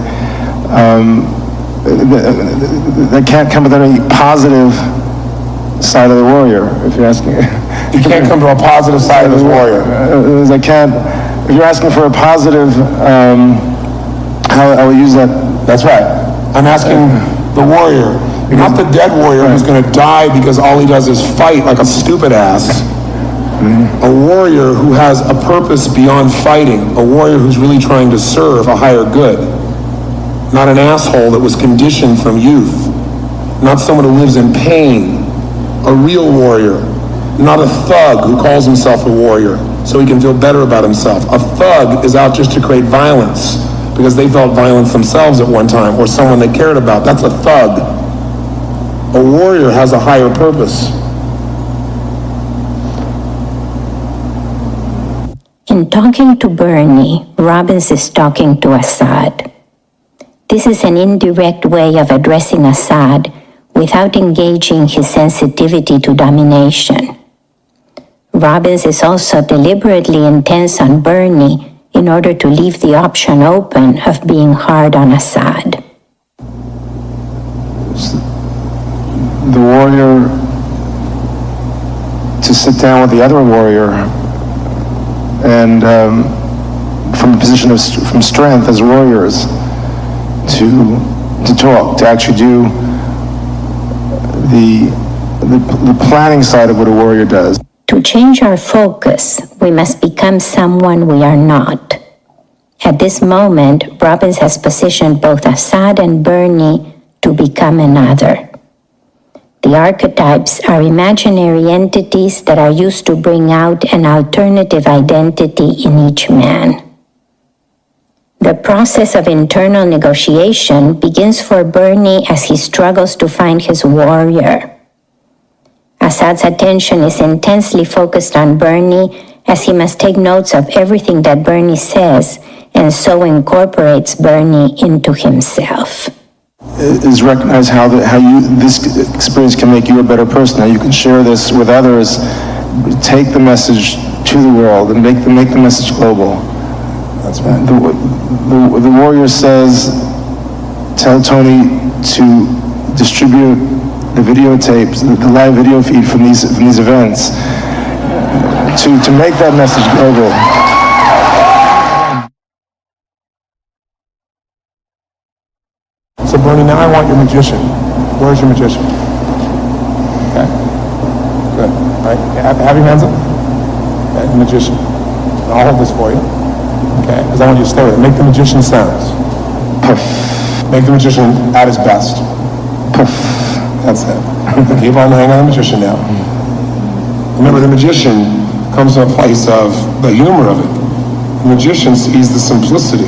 that can't come with any positive side of the warrior, if you're asking. You can't come to a positive side of this warrior. I can't, if you're asking for a positive, how I will use that. That's right. I'm asking the warrior, not the dead warrior who's going to die because all he does is fight like a stupid ass. A warrior who has a purpose beyond fighting. A warrior who's really trying to serve a higher good. Not an asshole that was conditioned from youth. Not someone who lives in pain. A real warrior. Not a thug who calls himself a warrior so he can feel better about himself. A thug is out just to create violence because they felt violence themselves at one time or someone they cared about. That's a thug. A warrior has a higher purpose. In talking to Bernie, Robbins is talking to Assad. This is an indirect way of addressing Assad without engaging his sensitivity to domination. Robbins is also deliberately intense on Bernie in order to leave the option open of being hard on Assad. The warrior to sit down with the other warrior and from a position of from strength as warriors to talk, to actually do the planning side of what a warrior does. To change our focus, we must become someone we are not. At this moment, Robbins has positioned both Assad and Bernie to become another. The archetypes are imaginary entities that are used to bring out an alternative identity in each man. The process of internal negotiation begins for Bernie as he struggles to find his warrior. Assad's attention is intensely focused on Bernie as he must take notes of everything that Bernie says and so incorporates Bernie into himself. Is recognize how this experience can make you a better person, how you can share this with others, take the message to the world and make the message global. That's right. The warrior says, tell Tony to distribute the videotapes, the live video feed from these events, to make that message global. So Bernie, now I want your magician. Where's your magician? Okay. Good. All right. Have your hands up. Okay. The magician. I'll hold this for you. Okay. Because I want you to stay with it. Make the magician sounds. Puff. Make the magician at his best. Puff. That's it. Keep on hanging on the magician now. Remember, the magician comes from a place of the humor of it. The magician sees the simplicity.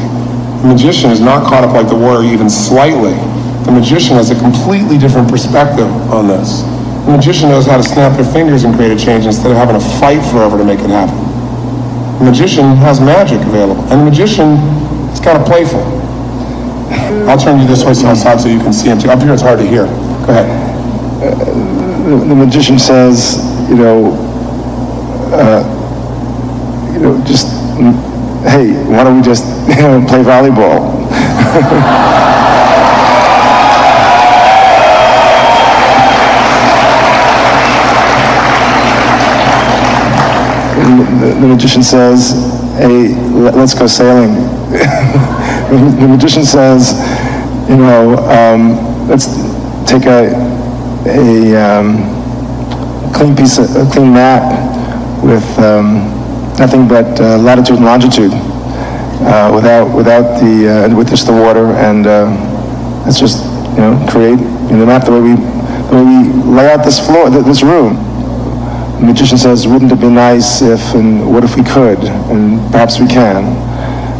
The magician is not caught up like the warrior even slightly. The magician has a completely different perspective on this. The magician knows how to snap their fingers and create a change instead of having to fight forever to make it happen. The magician has magic available, and the magician is kind of playful. I'll turn you this way so you can see him too. Up here it's hard to hear. Go ahead. The magician says, just, hey, why don't we just, play volleyball? The magician says, hey, let's go sailing. The magician says, let's take a clean map with nothing but latitude and longitude, with just the water, and let's just create the map the way we lay out this floor, this room. The magician says, wouldn't it be nice if, and what if we could, and perhaps we can.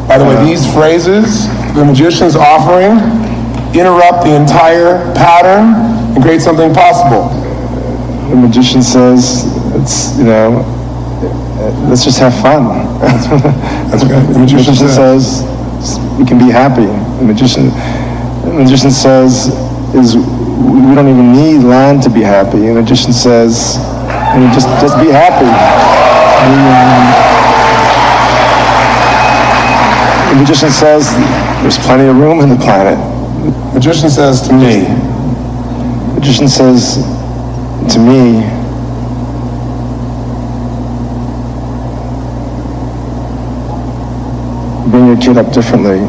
By the way, these phrases the magician's offering interrupt the entire pattern and create something possible. The magician says, let's just have fun. That's okay. The magician says, we can be happy. The magician says, we don't even need land to be happy. The magician says, just be happy. The magician says, there's plenty of room in the planet. Magician says to me, Magician says to me, bring your kid up differently.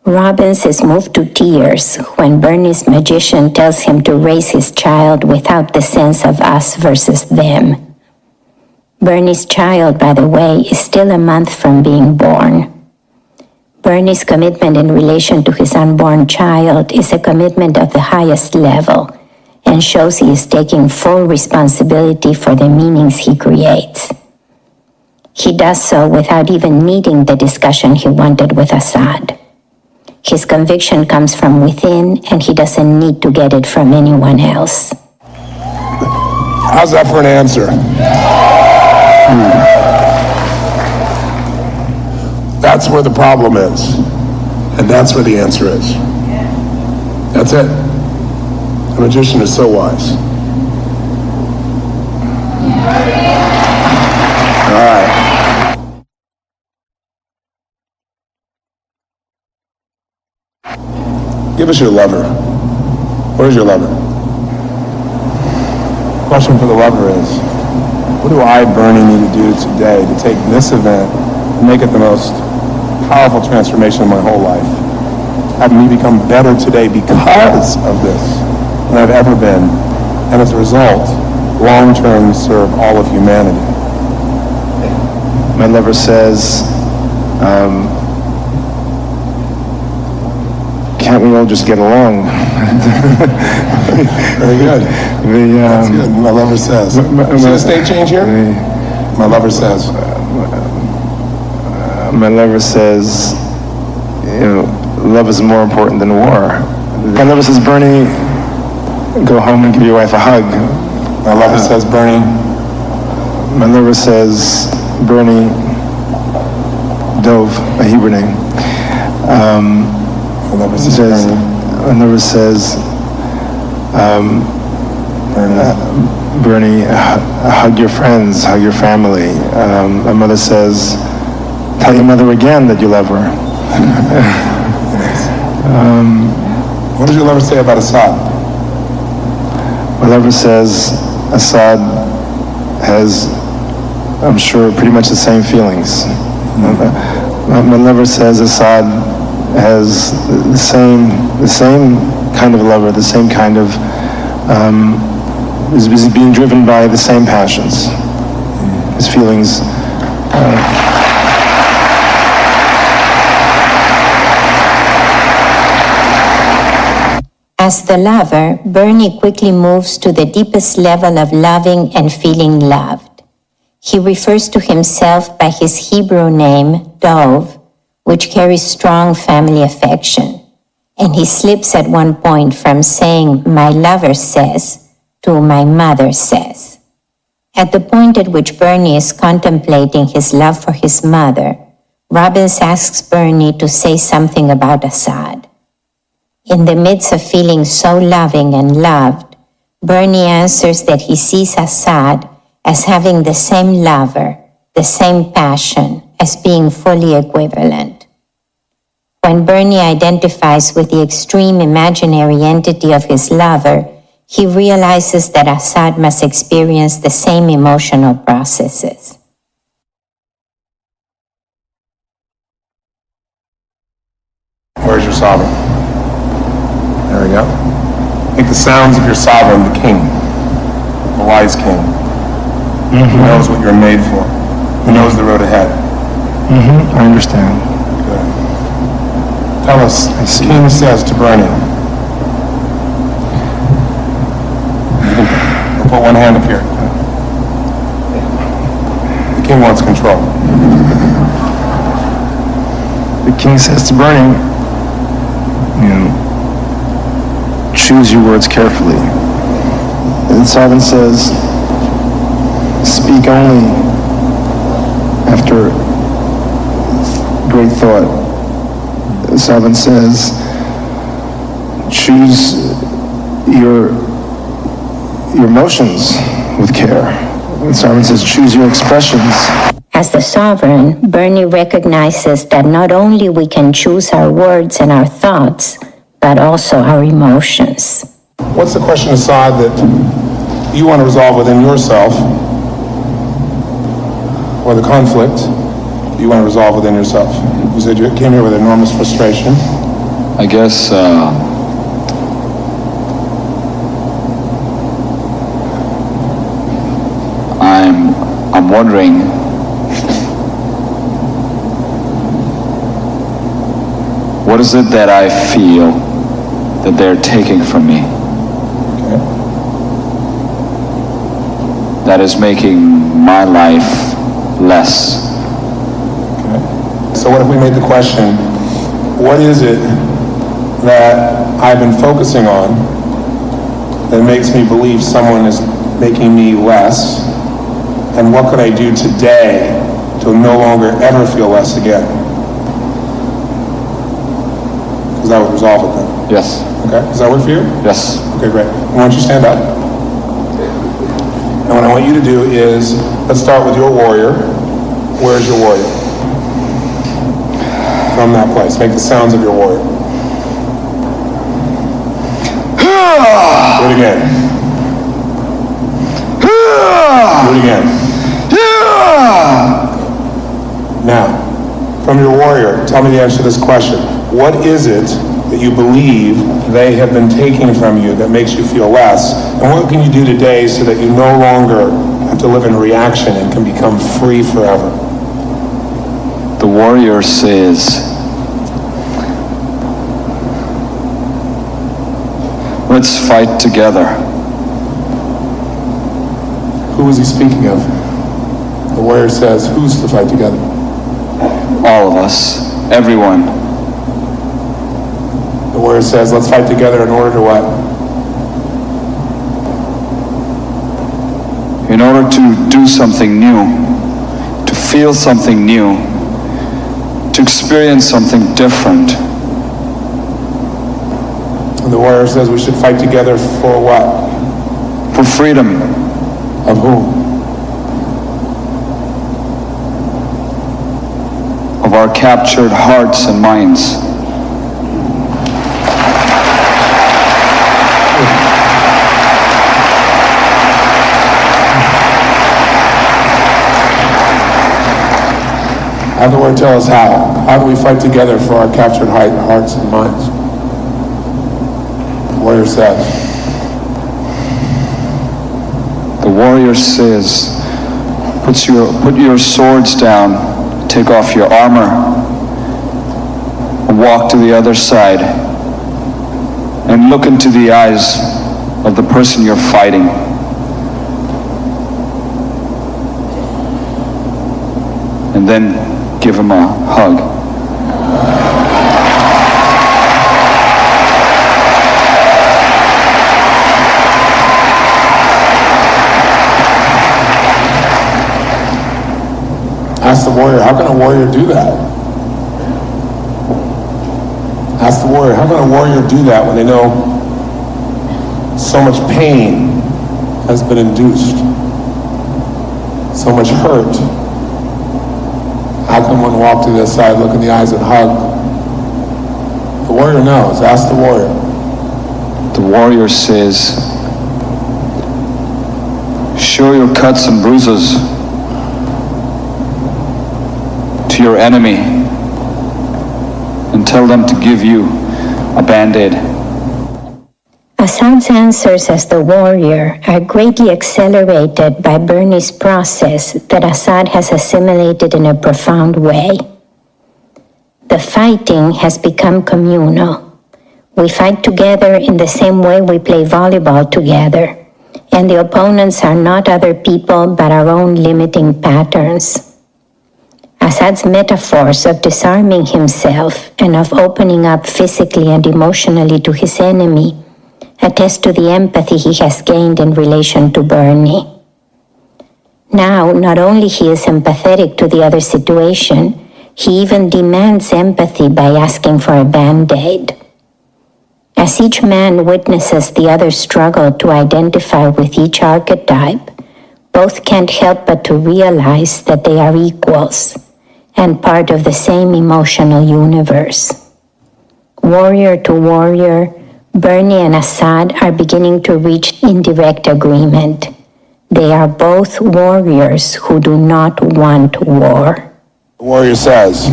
Robbins is moved to tears when Bernie's magician tells him to raise his child without the sense of us versus them. Bernie's child, by the way, is still a month from being born. Bernie's commitment in relation to his unborn child is a commitment of the highest level and shows he is taking full responsibility for the meanings he creates. He does so without even needing the discussion he wanted with Assad. His conviction comes from within, and he doesn't need to get it from anyone else. how's that for an answer? That's where the problem is. And that's where the answer is. That's it. The magician is so wise. All right. Give us your lover. Where's your lover? Question for the lover is, what do I, Bernie, need to do today to take this event and make it the most powerful transformation of my whole life? Have me become better today because of this than I've ever been, and as a result, long-term serve all of humanity. My lover says, can't we all just get along? Very good. That's good. My lover says. See the state change here? My lover says. My lover says, you know, love is more important than war. My lover says, Bernie, go home and give your wife a hug. My lover says, Bernie. My lover says, Bernie, Dove, a Hebrew name. My lover says, Bernie. My lover says, Bernie, hug your friends, hug your family. My mother says, tell your mother again that you love her. What does your lover say about Assad? My lover says Assad has, I'm sure, pretty much the same feelings. My lover says Assad has the same kind of lover, the same kind of, is being driven by the same passions. His feelings. As the lover, Bernie quickly moves to the deepest level of loving and feeling loved. He refers to himself by his Hebrew name, Dov, which carries strong family affection. And he slips at one point from saying, my lover says, to my mother says. At the point at which Bernie is contemplating his love for his mother, Robbins asks Bernie to say something about Assad. In the midst of feeling so loving and loved, Bernie answers that he sees Assad as having the same lover, the same passion, as being fully equivalent. When Bernie identifies with the extreme imaginary entity of his lover, he realizes that Assad must experience the same emotional processes. Where's your sovereign? There we go. Make the sounds of your sovereign, the king, the wise king, who knows what you're made for, who knows the road ahead. I understand. Good. Tell us, the king says to Bernie, we'll put one hand up here. The king wants control. the king says to Bernie, choose your words carefully. And Sovereign says, speak only after great thought. Sovereign says, choose your emotions with care. And Sovereign says, choose your expressions. As the sovereign, Bernie recognizes that not only we can choose our words and our thoughts, but also our emotions. What's the question, Assad, that you want to resolve within yourself, or the conflict you want to resolve within yourself? You said you came here with enormous frustration. I guess I'm wondering what is it that I feel that they're taking from me that is making my life less? So what if we made the question, what is it that I've been focusing on that makes me believe someone is making me less, and what could I do today to no longer ever feel less again? Because that would resolve it then. Yes. Okay, does that work for you? Yes. Okay, great. Why don't you stand up? And what I want you to do is, let's start with your warrior. Where's your warrior? From that place. Make the sounds of your warrior. Do it again. Do it again. Now, from your warrior, tell me the answer to this question. What is it that you believe they have been taking from you that makes you feel less? And what can you do today so that you no longer have to live in reaction and can become free forever? The warrior says, let's fight together. Who is he speaking of? The warrior says, who's to fight together? All of us, everyone. The warrior says, let's fight together in order to what? In order to do something new, to feel something new, to experience something different. And the warrior says we should fight together for what? For freedom. Of whom? Of our captured hearts and minds. Have the word tell us how. How do we fight together for our captured hearts and minds? The warrior says. The warrior says, put your swords down, take off your armor, and walk to the other side, and look into the eyes of the person you're fighting. And then give him a hug. Ask the warrior, how can a warrior do that? Ask the warrior, how can a warrior do that when they know so much pain has been induced? So much hurt. How can one walk to the side, look in the eyes and hug? The warrior knows. Ask the warrior. The warrior says, show your cuts and bruises to your enemy and tell them to give you a Band-Aid. Assad's answers as the warrior are greatly accelerated by Bernie's process that Assad has assimilated in a profound way. The fighting has become communal. We fight together in the same way we play volleyball together, and the opponents are not other people but our own limiting patterns. Assad's metaphors of disarming himself and of opening up physically and emotionally to his enemy attest to the empathy he has gained in relation to Bernie. Now, not only he is empathetic to the other situation, he even demands empathy by asking for a Band-Aid. As each man witnesses the other's struggle to identify with each archetype, both can't help but to realize that they are equals and part of the same emotional universe. Warrior to warrior, Bernie and Assad are beginning to reach indirect agreement. They are both warriors who do not want war. The warrior says,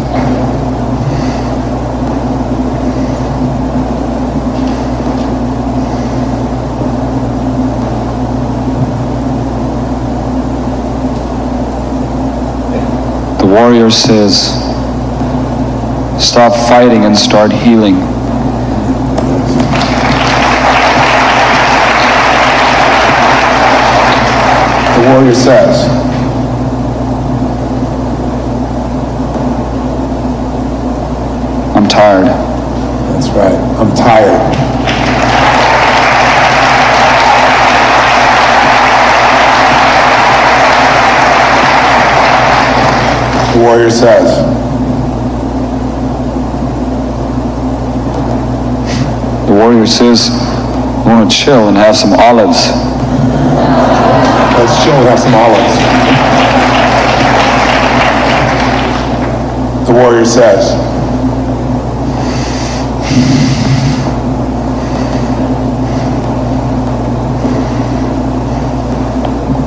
The warrior says, stop fighting and start healing. the warrior says, I'm tired. that's right, I'm tired. The warrior says, The warrior says, I want to chill and have some olives. let's chill and have some olives. The warrior says,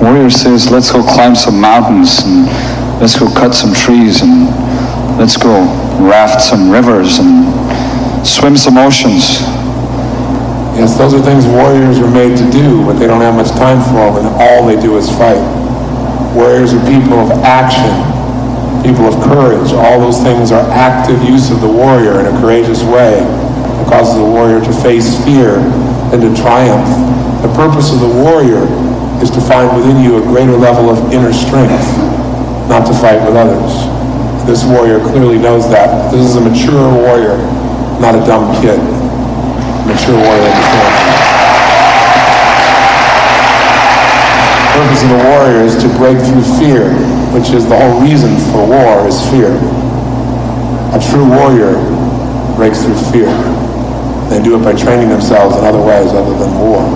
Warrior says, let's go climb some mountains and let's go cut some trees and let's go raft some rivers and swim some oceans. yes, those are things warriors are made to do, but they don't have much time for when all they do is fight. Warriors are people of action, people of courage. All those things are active use of the warrior in a courageous way that causes the warrior to face fear and to triumph. The purpose of the warrior is to find within you a greater level of inner strength, not to fight with others. This warrior clearly knows that. This is a mature warrior, not a dumb kid. A mature warrior understands. The purpose of the warrior is to break through fear, which is the whole reason for war is fear. A true warrior breaks through fear. They do it by training themselves in other ways other than war.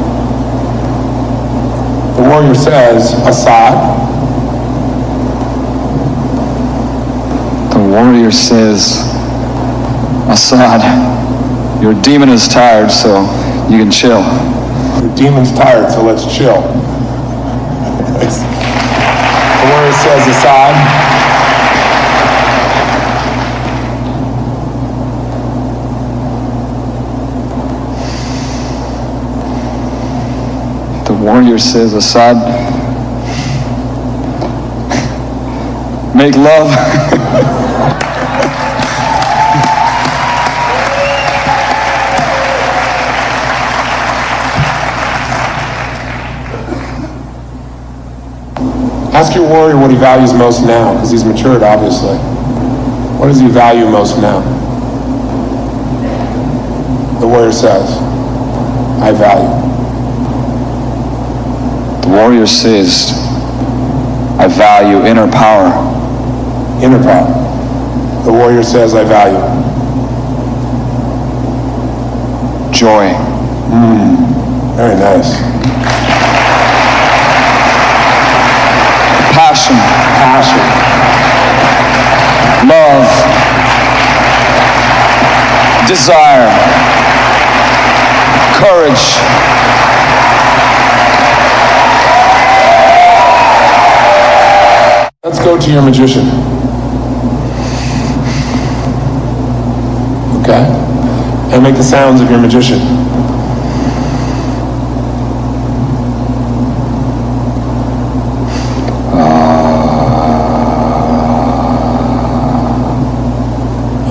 The warrior says, Assad. The warrior says, Assad, your demon is tired, so you can chill. Your demon's tired, so let's chill. The warrior says, Assad. The warrior says, Assad, make love. Ask your warrior what he values most now, because he's matured, obviously. What does he value most now? The warrior says, I value. The warrior says, I value inner power. Inner power. The warrior says, I value. Joy. Very nice. Passion. Passion. Love. Desire. Courage. Let's go to your magician. Okay? And make the sounds of your magician.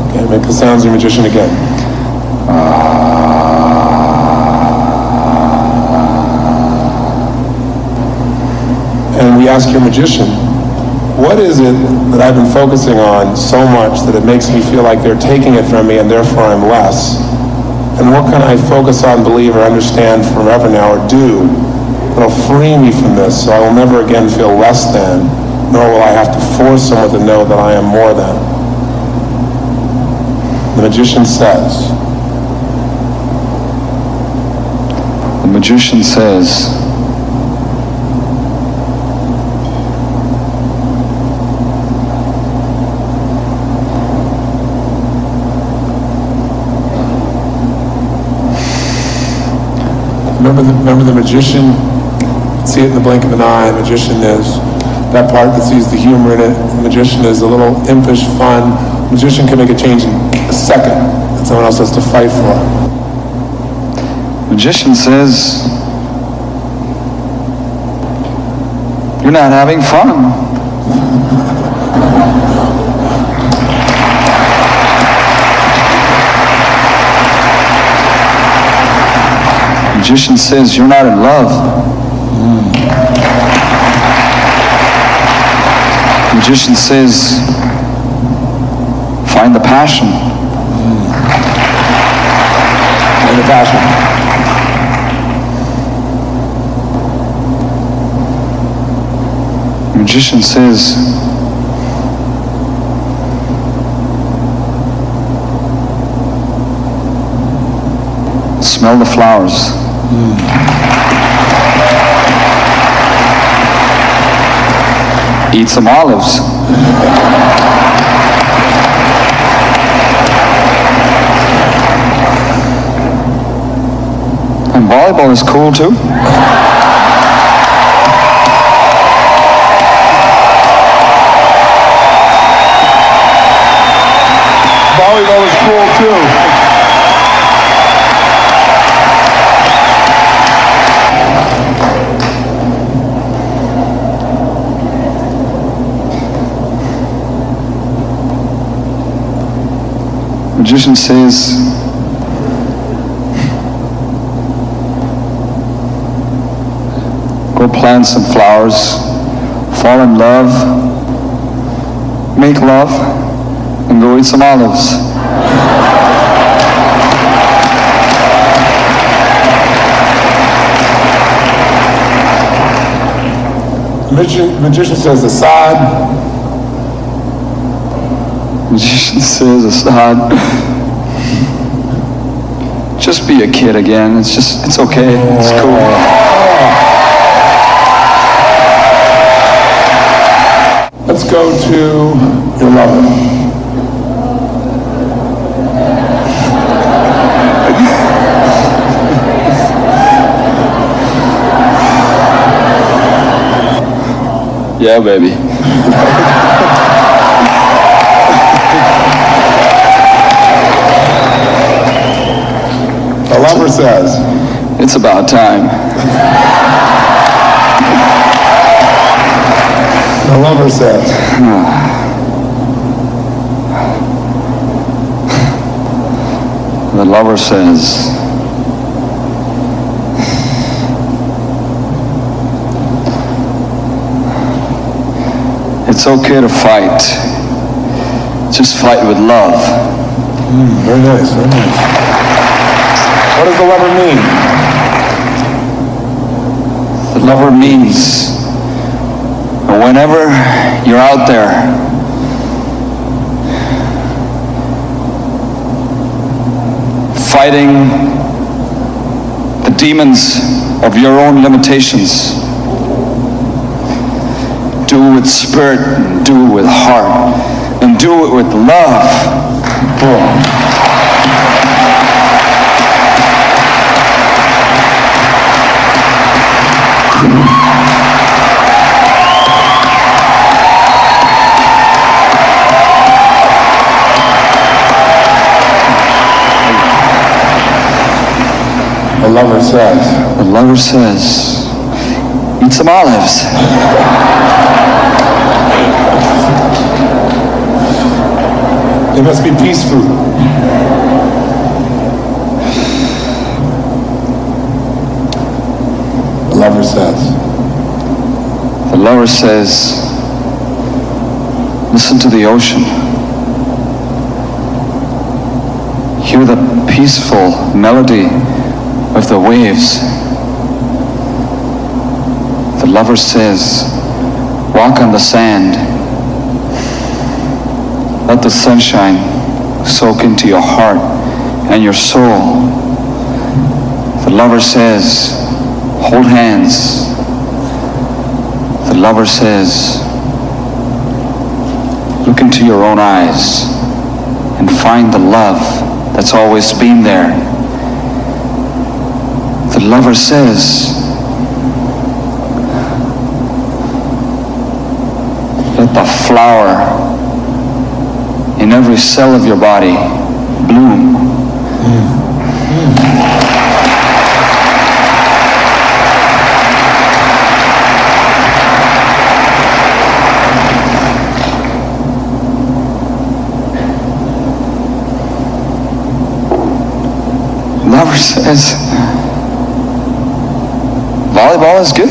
Okay, make the sounds of your magician again. And we ask your magician, what is it that I've been focusing on so much that it makes me feel like they're taking it from me and therefore I'm less? And what can I focus on, believe, or understand forever now, or do that'll free me from this so I will never again feel less than, nor will I have to force someone to know that I am more than? The magician says. The magician says, Remember the magician? See it in the blink of an eye. The magician is that part that sees the humor in it. The magician is a little impish fun. The magician can make a change in a second that someone else has to fight for. the magician says, you're not having fun. The magician says, you're not in love. The magician says, find the passion. And the passion. The magician says, smell the flowers. Eat some olives. And volleyball is cool too. Volleyball is cool too. The magician says, go plant some flowers, fall in love, make love, and go eat some olives. The magician says, Assad. The magician says, Assad, just be a kid again. It's okay. It's cool. Let's go to your lover. Yeah, baby. The lover says, it's about time. The lover says, the lover says, it's okay to fight. Just fight with love. Very nice, very nice. What does the lover mean? The lover means whenever you're out there fighting the demons of your own limitations, do it with spirit, do it with heart, and do it with love. The lover says. The lover says, eat some olives. It must be peace food. The lover says. The lover says, Listen to the ocean. Hear the peaceful melody of the waves. The lover says, walk on the sand. Let the sunshine soak into your heart and your soul. The lover says, hold hands. The lover says, look into your own eyes and find the love that's always been there. The lover says, let the flower in every cell of your body bloom. Lover says, volleyball is good.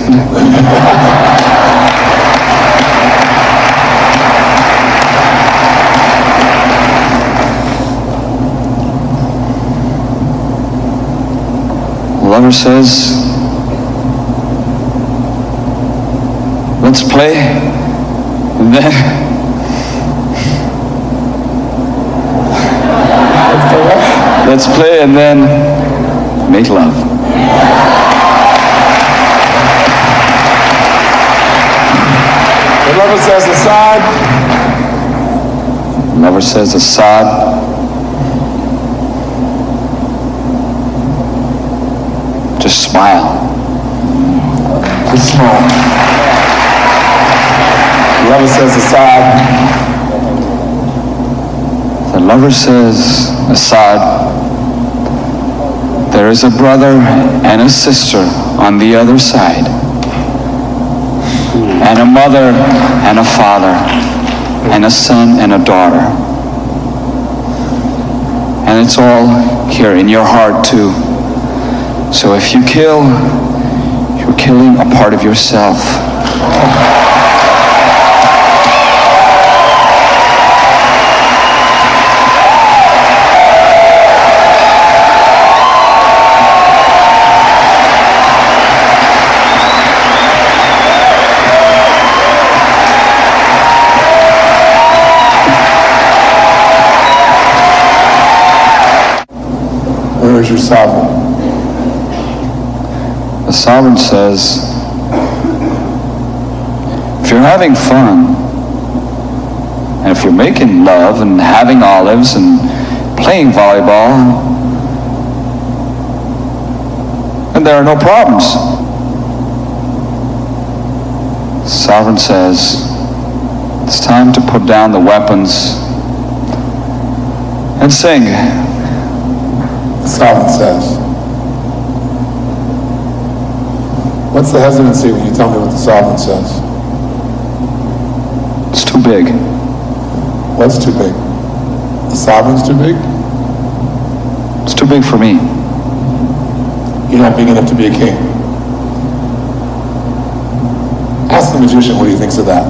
Lover says, let's play, and then let's play and then make love. The lover says Assad. Lover says Assad. Just smile. Just smile. The lover says Assad. The lover says, Assad, there is a brother and a sister on the other side, and a mother and a father, and a son and a daughter. And it's all here in your heart too. So if you kill, you're killing a part of yourself. Where is your sovereign? The sovereign says, if you're having fun, and if you're making love and having olives and playing volleyball, then there are no problems. The sovereign says, it's time to put down the weapons and sing. The sovereign says. What's the hesitancy when you tell me what the sovereign says? It's too big. What's too big? The sovereign's too big? It's too big for me. You're not big enough to be a king. Ask the magician what he thinks of that.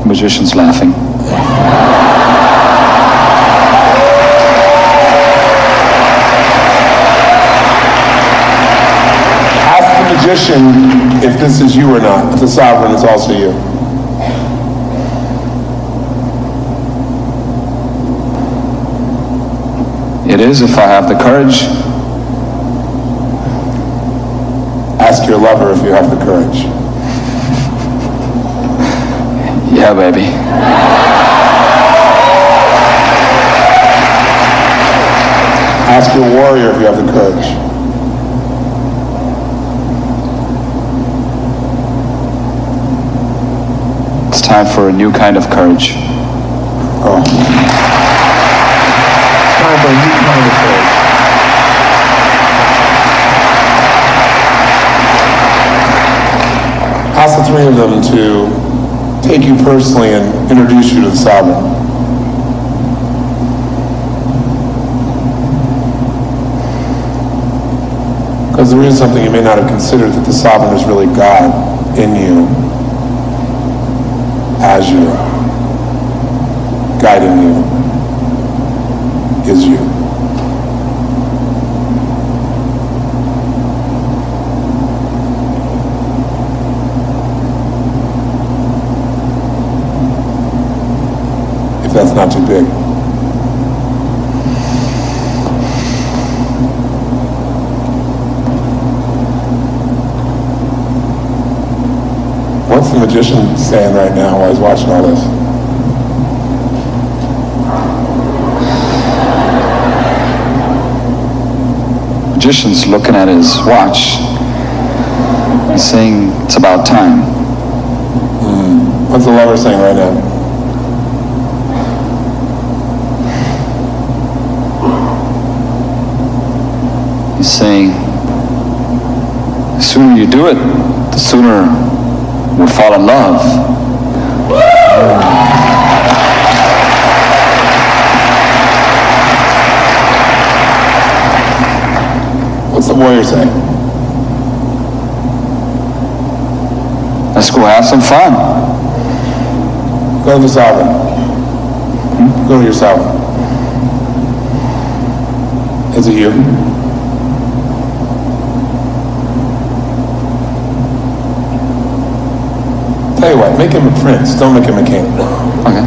Magician's laughing. Magician, if this is you or not, if the sovereign is also you. It is if I have the courage. Ask your lover if you have the courage. Yeah, baby. Ask your warrior if you have the courage. It's time for a new kind of courage. Oh. Time for a new kind of courage. Ask the three of them to take you personally and introduce you to the sovereign. Go Because there is something you may not have considered, that the sovereign is really God in you, as you, guiding you, is you. If that's not too big. What's the magician saying right now while he's watching all this? Magician's looking at his watch. He's saying it's about time. What's the lover saying right now? He's saying, the sooner you do it, the sooner we'll fall in love. What's the warrior say? Let's go have some fun. Go to the sovereign. Go to your sovereign. Is it you? Tell you what, make him a prince, don't make him a king. Okay.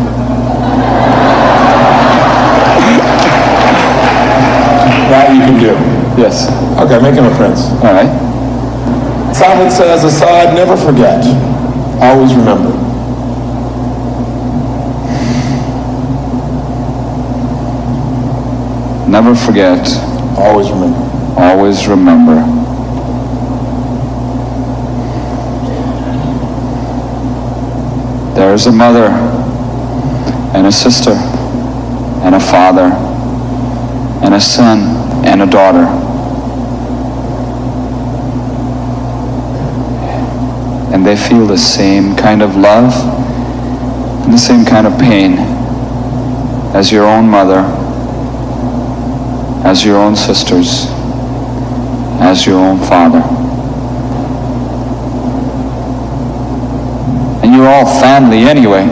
That you can do. Yes. Okay, make him a prince. All right. Sovereign says, Assad, never forget. Always remember. Never forget. Always remember. Always remember. There's a mother and a sister and a father and a son and a daughter. And they feel the same kind of love and the same kind of pain as your own mother, as your own sisters, as your own father. And you're all family anyway.